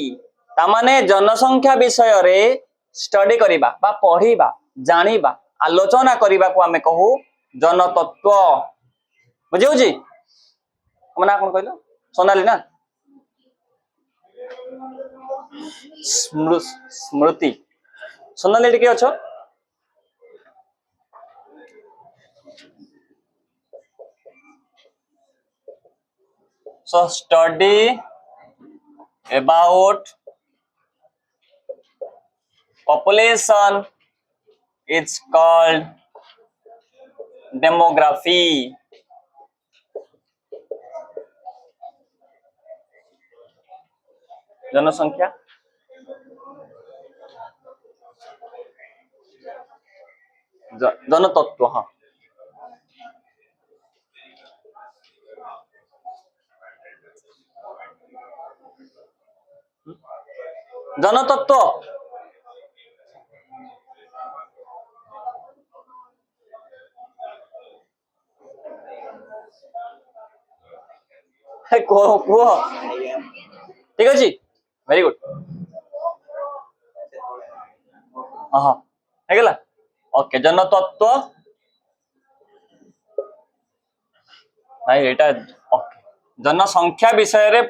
[SPEAKER 1] तामाने जनसंख्या विषय रे स्टडी करिबा बा पढ़िबा जानिबा आलोचना करिबा को हमें कहू जनतत्व बुझियो जी मना कोन कहलो सोनाली ना स्मृति सोनाली टिके अछो so study about population is called demography जनसंख्या जनतत्व हाँ जनतत्व ठीक अच्छे वेरी गुड हाँ है ओके जनतत्व नहीं एटा ओके जनसंख्या विषय रे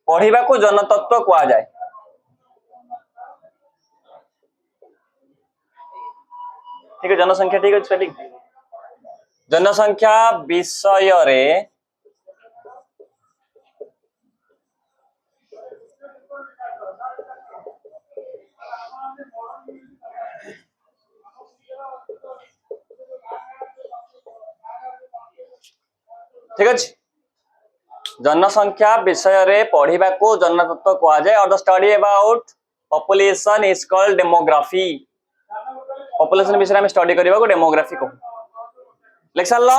[SPEAKER 1] पढ़िबा को जनतत्व कहा जाए ठीक है जनसंख्या ठीक है ठीक जनसंख्या विषय रे ठीक अच्छे जनसंख्या विषय रे पढ़िबा को जनतत्व कहा जाए और the study about population is called demography population विषय में स्टडी करबा को डेमोग्राफी को लिख सारलो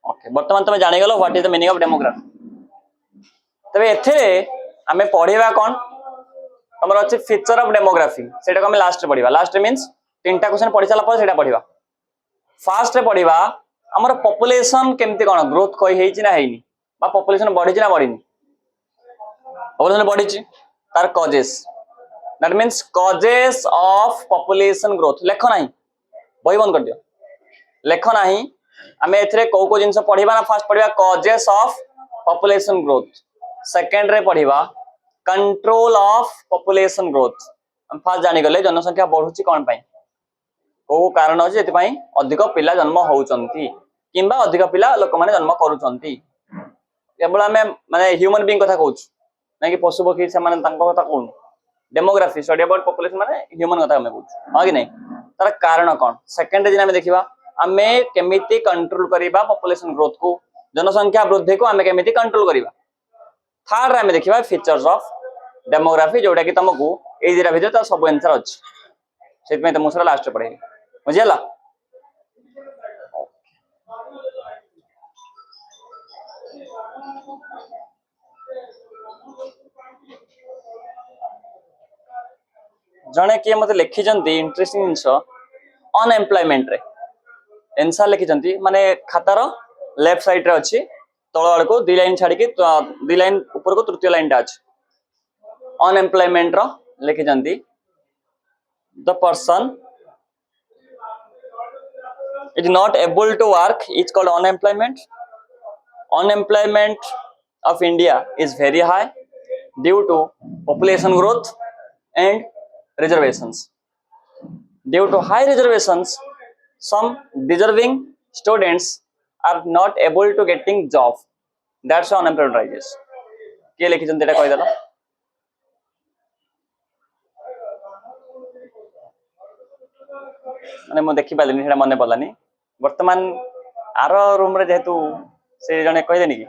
[SPEAKER 1] ओके वर्तमान तुम जानि गलो what is the meaning of demography तबे एथे हमें पढ़िबा कोन हमर अछि फीचर ऑफ डेमोग्राफी सेटा को हम लास्ट रे पढ़िबा लास्ट मींस तीनटा क्वेश्चन पढ़ि साला पर सेटा पढ़िबा फास्ट रे पढ़िबा हमर पॉपुलेशन केमती कोन ग्रोथ कोइ हेछि ना हेइनी बा पॉपुलेशन बढ़ी छि ना बढ़िनी पॉपुलेशन बढ़ी छि तार causes that means causes of population growth लेख नाही बही बंद कर दियो लेख नाही हमें एथरे को जिंस पढ़िबा ना फास्ट पढ़िबा causes of population growth second रे पढ़िबा कंट्रोल ऑफ पॉपुलेशन ग्रोथ हम फास्ट जानि गले जनसंख्या बढ़ुची कोन पई को कारण अछि एति पई अधिक पिला जन्म होउचंती किंबा अधिक पिला लोक माने जन्म करूचंती केवल हमें माने ह्यूमन बीइंग कथा कहूच ना कि पशु पक्षी से माने तांको कथा कहू डेमोग्राफी स्टडी अबाउट पॉपुलेशन माने ह्यूमन कथा हमें कहूच हां कि नहीं तार कारण कोन सेकंड दिन हमें देखिबा हमें केमिति कंट्रोल करिबा पॉपुलेशन ग्रोथ को जनसंख्या वृद्धि को हमें केमिति कंट्रोल करिबा थर्ड रे हमें देखिबा फीचर्स ऑफ डेमोग्राफी जोटा कि तुमको ए दिरा भितर तो सब आंसर अछि सेत में तुम सरा लास्ट पढ़े बुझियला जने किए मते लिखि जंती इंटरेस्टिंग जिंस अनएम्प्लॉयमेंट रे आंसर लिखि जंती माने खातार लेफ्ट साइड रे अछि तळ आड़ को दी लाइन छाडी के दी लाइन ऊपर को तृतीय लाइन टा अछि अनएम्प्लॉयमेंट रो लिखि जंती the person is not able to work is called unemployment. Unemployment of India is very high due to population growth and reservations. Due to high reservations, some deserving students are not able to getting job. That's why unemployment rises. किए लिखिछन एटा कहि देला माने मु देखि पालिनी सेटा मने पड़लानी वर्तमान are room रे जेहेतु से जने कहि देनी कि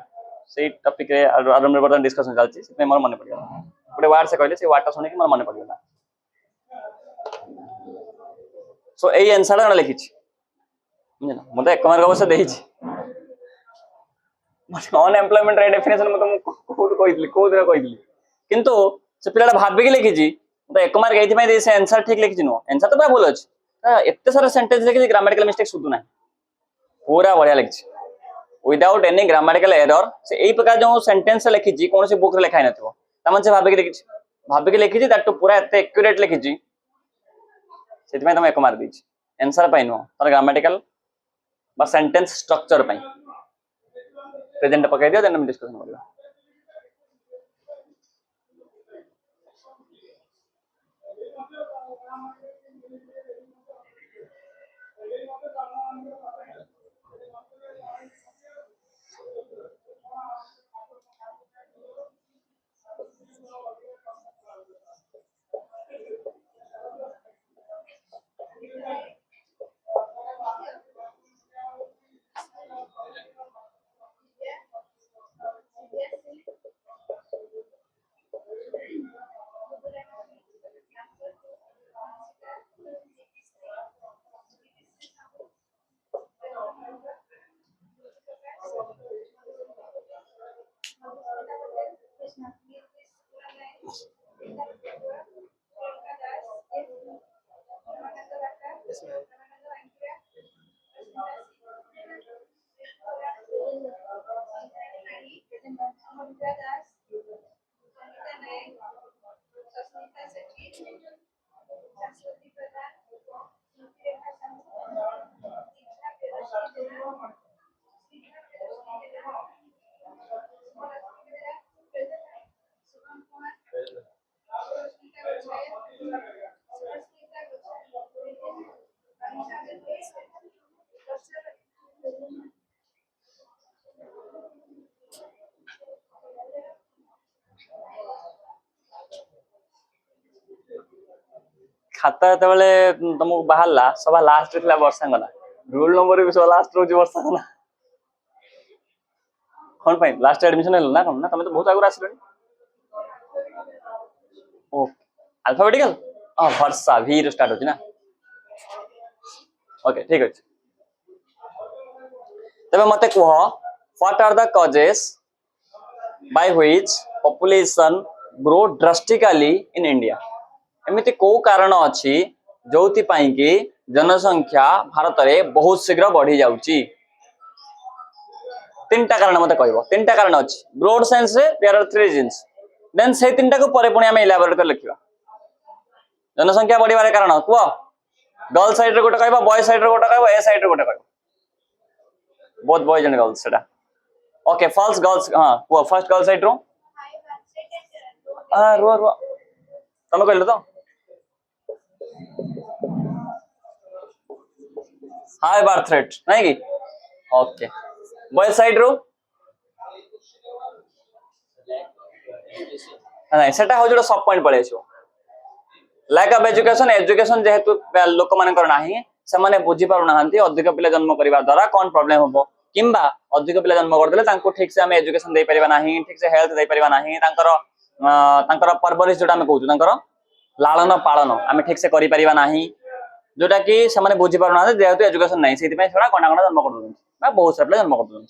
[SPEAKER 1] से टॉपिक रे आर रूम रे वर्तमान डिस्कशन चलची से मोर मने पड़ गला गोटे वर्ड से कहले से वर्ड टा सुनि कि मोर मने पड़ गला सो ए आंसर टा लिखि छी बुझना मु तो एक मार्क अवश्य देहि छी मते अनएम्प्लॉयमेंट रे डेफिनेशन मते मु कोड कहितली किंतु से पिलाडा भाबि के लिखि छी तो एक मार्क एथि पय से आंसर ठीक लिखि छी नो आंसर तो बा भूल अछि एते सारा सेंटेंस लिखि ग्रामेटिकल मिस्टेक सुदु ना पूरा बढ़िया लिखि विदाउट एनी ग्रामेटिकल एरर से एई प्रकार जो सेंटेंस लिखि छी कोन से बुक रे लिखाइ नथिबो तमन से भाबि के लिखि छी दैट पूरा एते एक्यूरेट लिखि छी सेति में तुम एक मार्क दी छी आंसर पय नो तर ग्रामेटिकल बा सेंटेंस स्ट्रक्चर पय प्रेजेंट पकाइ दियो देन हम डिस्कशन करबा खाता तबले तुमको बाहरला सभा लास्ट थिला वर्षा गला रोल नंबर भी सब लास्ट रोज वर्षा गला कोन फाइन लास्ट एडमिशन हेल ना कोन ना तमे तो बहुत आगु आसिलनी ओ अल्फाबेटिकल वर्षा भी रो स्टार्ट होची ना ओके ठीक अछि तबे मते कह what are the causes by which population grow drastically in India एमिति को कारण अछि जोति पई कि जनसंख्या भारत रे बहुत शीघ्र बढ़ी जाउची तीनटा कारण मते कहबो तीनटा कारण अछि ब्रॉड सेंस रे there are three reasons then से तीनटा को परे पुणी हम इलाबोरेट कर लिखिबा जनसंख्या बढ़िबार कारण को गर्ल साइड रे गोटे कहबा बॉय साइड रे गोटे कहबा ए साइड रे गोटे कहबा बोथ बॉयज एंड गर्ल्स सेटा ओके फॉल्स गर्ल्स हां को फर्स्ट गर्ल साइड रो रो तमे कहलो तो हाई बर्थ रेट नहीं कि ओके बॉय साइड रो नहीं सेटा हो जोडा सब पॉइंट पळे आछो लैक ऑफ एजुकेशन एजुकेशन जेहेतु लोक मानकर नाही से माने बुझी पारु नाहंती अधिक पिला जन्म करिवा द्वारा कोन प्रॉब्लम होबो किंबा अधिक पिला जन्म कर देले तांको ठीक से हम एजुकेशन दे परिबा नाही ठीक से हेल्थ दे परिबा नाही तांकर परवरिश जोटा हम कहू तांकर लालन पालन आम ठीक से करिपरिबा नाही जोटा कि से बुझी पार ना जेहेतु एजुकेशन नहीं से छड़ा गणा गणा जन्म कर बहुत सारा पिला जन्म कर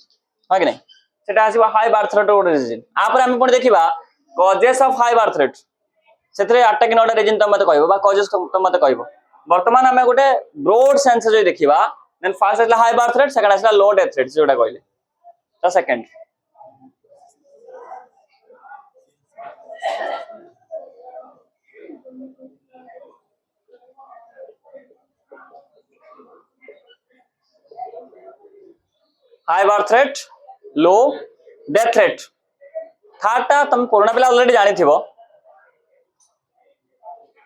[SPEAKER 1] हाँ कि नहीं सेटा आसीबा हाई बर्थ रेट गोटे रीजन आपर आम पुणी देखा causes of high birth rate से 8टा कि 9टा रीजन तुम मत कहबो कजेस तुम मत कहबो वर्तमान आम गोटे ब्रोड सेंस जो देखा देन फर्स्ट आसला हाई बर्थ रेट सेकंड आसला लो डेथ रेट जोटा कहले तो सेकंड हाई बर्थ रेट लो डेथ रेट थर्ड टा तुम पुराना पिला ऑलरेडी जानी थी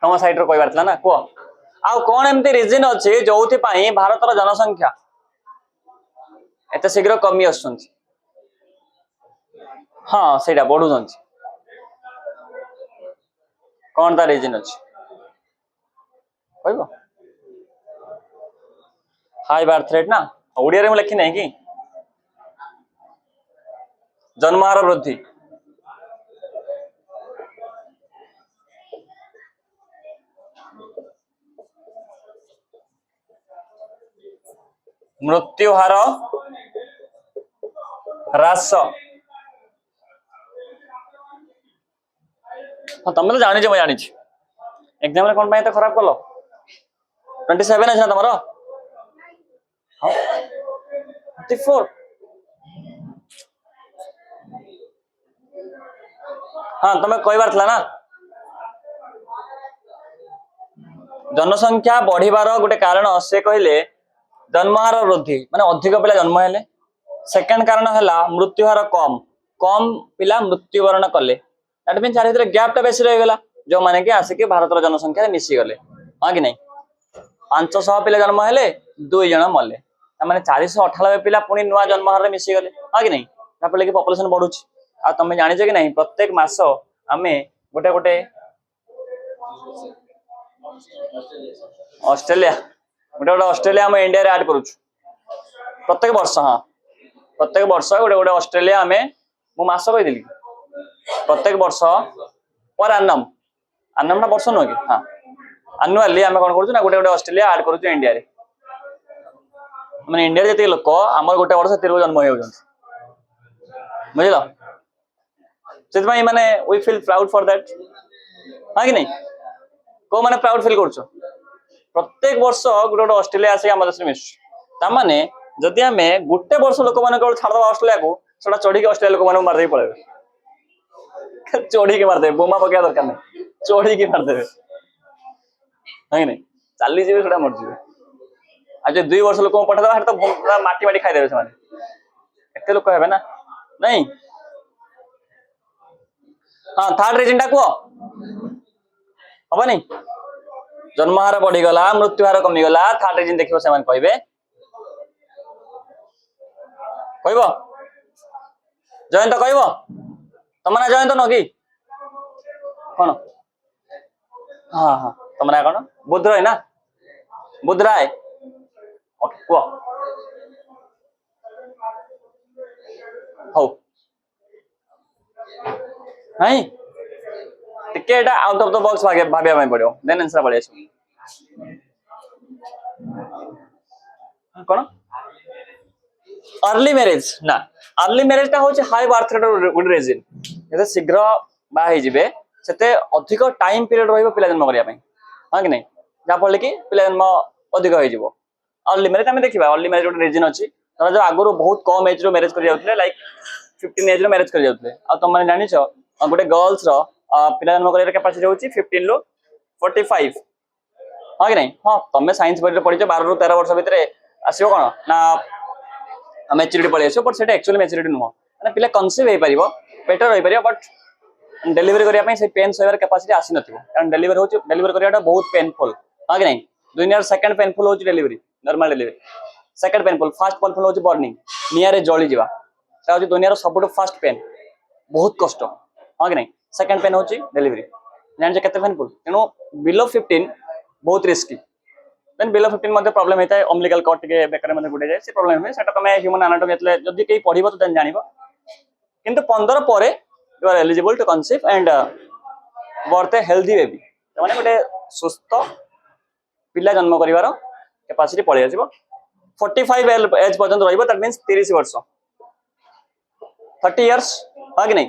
[SPEAKER 1] तुम साइड रो कहबार ना कह आ कौन एमती रिजन अच्छे जो भारत जनसंख्या एत शीघ्र कमी आस हाँ से बढ़ु कौन ता रिजन अच्छे कह हाई बर्थ रेट ना ओडिया रे लिखी नहीं कि जन्महार वृद्धि मृत्यु हार ह्रास हाँ तुम तो जानी मुझे जानी एग्जाम रे कौन तो खराब कल 27 अच्छे तुम 34 हाँ तुम कहबार ना जनसंख्या बढ़िबार गोटे कारण से कहले जन्महार वृद्धि माने अधिक पिला जन्म हेले सेकंड कारण है मृत्युहार कम कम पिला मृत्युवरण कले दैट मीन चार भीतर गैप बेसी रहीगला जो माने कि आसिक भारत जनसंख्या मिसी गले हाँ कि नहीं 500 पिला जन्म हेले 2 जन मले माने 498 पिला पुणी नुआ जन्महार मिसी गले हाँ कि नहीं तापर कि पॉपुलेशन बढ़ुची आ तुम जानिछ कि नहीं प्रत्येक मास आमे गोटे गोटे ऑस्ट्रेलिया गोटे गोटे ऑस्ट्रेलिया आम इंडिया रे ऐड करूँ प्रत्येक वर्ष हाँ प्रत्येक वर्ष गोटे गोटे ऑस्ट्रेलिया आम मु मास कहीदेली प्रत्येक वर्ष पर आनम आनम ना वर्ष नुह कि हाँ आनुआली आम कौन करूँ ना गोटे गोटे ऑस्ट्रेलिया ऐड करूँ इंडिया रे मैंने इंडिया जी लोक आम गोटे वर्ष से जन्म हो बुझल से माने we feel proud for that हाँ कि नहीं को माने प्राउड फील कर प्रत्येक वर्ष गोटे गोटे ऑस्ट्रेलिया आसिक आम देश में मिसुँ ताने जदि आम गोटे वर्ष लोक मान छाड़दे ऑस्ट्रेलिया को सेटा चढ़ी ऑस्ट्रेलिया लोक मानक मारदे पड़े चढ़ी मारदे बोमा पकड़ा दरकार नहीं चढ़ी मारदे है नहीं चली जी से मरजी आज 2 वर्ष लोक पठेदा तो माटी माटी खाईदे से एत लोक हे ना नहीं हाँ थर्ड रीजन टा कह हम नहीं जन्महार बढ़ीगला मृत्युहार कमीगला थर्ड रीजन देखिए से कहे कह जयंत कह तुम ना जयंत न कि कौन हाँ हाँ तुम ना कौन बुधराय ना बुधराय ओके कह हौ नहीं टिके एटा आउट ऑफ द बॉक्स भाबिया पड़ो देन आंसर पड़े कौन अर्ली मैरिज ना अर्ली मैरिज टा होचे high birth rate good reason जैसे शीघ्र बाहे जिबे सेते अधिक टाइम पीरियड रहइबो पिला जन्म करिया पई हां कि नहीं जा फल कि पिला जन्म अधिक होई जिवो अर्ली मैरिज हमें देखिबा अर्ली मैरिज गुड रीजन अछि तरा जो आगुरो बहुत कम एज रो मैरिज करि जाउतले लाइक 15 एज रो मैरिज करि जाउतले आ तुम माने जानि छ गोटे गर्ल्स रो पिला जन्म करिया कैपेसिटी होछि 15 लो 45 हां कि नहीं हां तुम साइंस पढ़ि छ 12 रो 13 वर्ष भितर आसीबो कोन ना मैच्योरिटी पळै आसीबो बट सेटा एक्चुअली मैच्योरिटी नुह माने पिला कन्सीव हे परिबो बेटर होई परिबो बट डेलीवरी करिया पई से पेन सहिबार कैपेसिटी आसी नथिबो कारण डेलीवरी करियाटा बहुत पेनफुल हां कि नहीं दुनिया सेकंड पेनफुल होछि delivery normal delivery second painful first painful होछि बर्निंग नियारे जळी जिबा ता होछि दुनिया रो सबटो फर्स्ट पेन बहुत कष्ट हां कि नहीं सेकंड पेन होछि डेलीवरी जान जे केते पेनफुल तेनो बिलो 15 बहुत रिस्की देन बिलो 15 मध्ये प्रॉब्लम हेता है अम्बिलिकल कॉर्ड के बेकर मध्ये गुडे जाय से प्रॉब्लम है सेटा तमे ह्यूमन एनाटॉमी एतले जदी केई पढिबो त देन जानिबो किंतु 15 परे you are eligible to conceive and birth a healthy baby माने गोटे सुस्थ पिला जन्म करिवार कैपेसिटी पळै आसीबो 45 एज पर्यंत रहिबो दैट मींस 30 वर्ष 30 इयर्स हा कि नहीं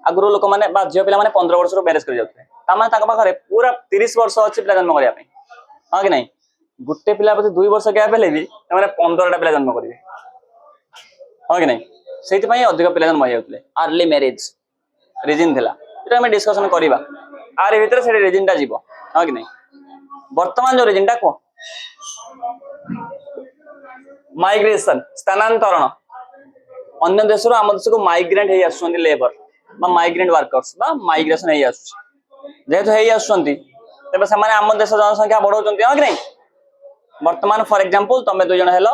[SPEAKER 1] आगुरु लोक माने बा झियो पिला माने 15 वर्ष रो मैरिज कर जाउथे ता माने ताका पाखरे पूरा 30 वर्ष अछि पिला जन्म करिया पे हा कि नहीं गुट्टे पिला प्रति 2 वर्ष गैप हेले भी माने 15 टा पिला जन्म करिवे हा कि नहीं सेति पई अधिक पिला जन्म होयउतले अर्ली मैरिज रीजन थिला एटा हम डिस्कशन करिबा आरे भीतर से रीजन टा जीवो हा कि नहीं वर्तमान जो रीजन टा को माइग्रेशन स्थानांतरण अन्य देश आम देश को माइग्रेंट हे आसुछन्ती लेबर बा माइग्रेंट वर्कर्स बा माइग्रेशन हे आसुछ जेहेतु हे आसुछन्ती तबे से माने आम देश जनसंख्या बढ़ौछन्ती हा कि नहीं वर्तमान फॉर एग्जांपल तमे दो जण हेलो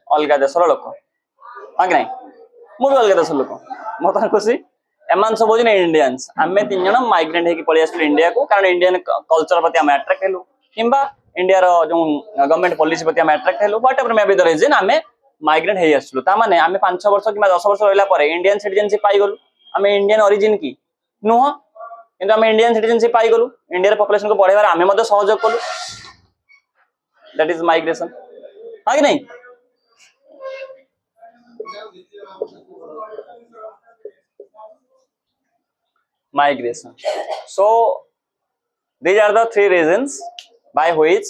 [SPEAKER 1] अलगा देशर लोक हा कि नहीं मु भी अलगा देशर लोक मत खुशी एमान सब होजन इंडियंस आमे तीन जण माइग्रेंट हे कि पळि आसु इंडिया को कारण इंडियन कल्चर प्रति हम अट्रैक्ट हेलु किंबा इंडिया रो जो गवर्नमेंट पॉलिसी प्रति हम अट्रैक्ट हेलु whatever may be the reason आमे माइग्रेंट हे आसलु ता माने आमे 5-6 वर्ष कि 10 वर्ष रहला परे इंडियन सिटीजनशिप पाई गलु आमे इंडियन ओरिजिन की नुह किंतु आमे इंडियन सिटीजनशिप पाई गलु इंडिया पॉपुलेशन को बढ़ाइबार आमे मते सहयोग कलु दैट इज माइग्रेशन हा कि नहीं migration so these are the three reasons by which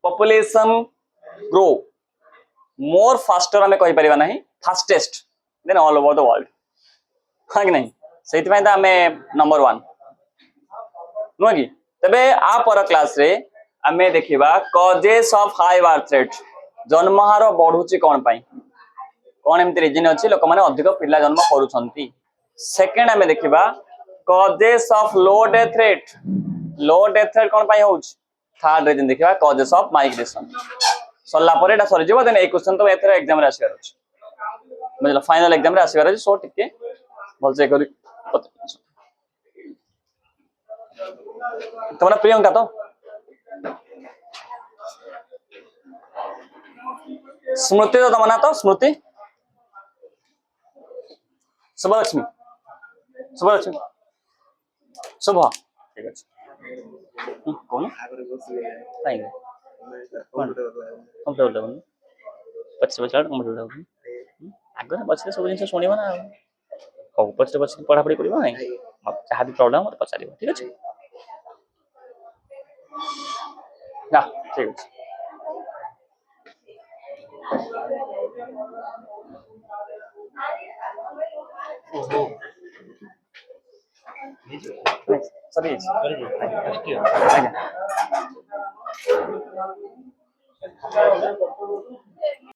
[SPEAKER 1] population grow more faster हमें कहि परिबा नहीं fastest than all over the world हा कि नहीं सेति पय त हमें नंबर 1 नो कि तबे आ पर क्लास रे हमें देखिबा causes of high birth rate जन्म हार बढ़ुची कोन पय कोन एमति रीजन अछि लोक माने अधिक पिला जन्म करूछंती सेकेंड हमें देखिबा causes of low death rate कोन पय होउछ थर्ड रीजन देखिबा कॉजेस ऑफ माइग्रेशन सल्ला परे एटा सरी जेबो देन ए क्वेश्चन तो एथरे एग्जाम रे आसीबार अछि मतलब फाइनल एग्जाम रे आसीबार अछि सो टिके भल से करी तमरा प्रियंका तो स्मृति तो तमना तो स्मृति शुभलक्ष्मी शुभलक्ष्मी शुभ ठीक है कौन नहीं कंप्यूटर लेवल पछे पछे कंप्यूटर लेवल आगे पछे सब जिन सुनिबो ना हो पछे पछे पढ़ा पढ़ी करिबो नहीं मत जहाँ भी प्रॉब्लम मत पचारिबो ठीक अछि ना ठीक अछि ओहो सरी आज्ञा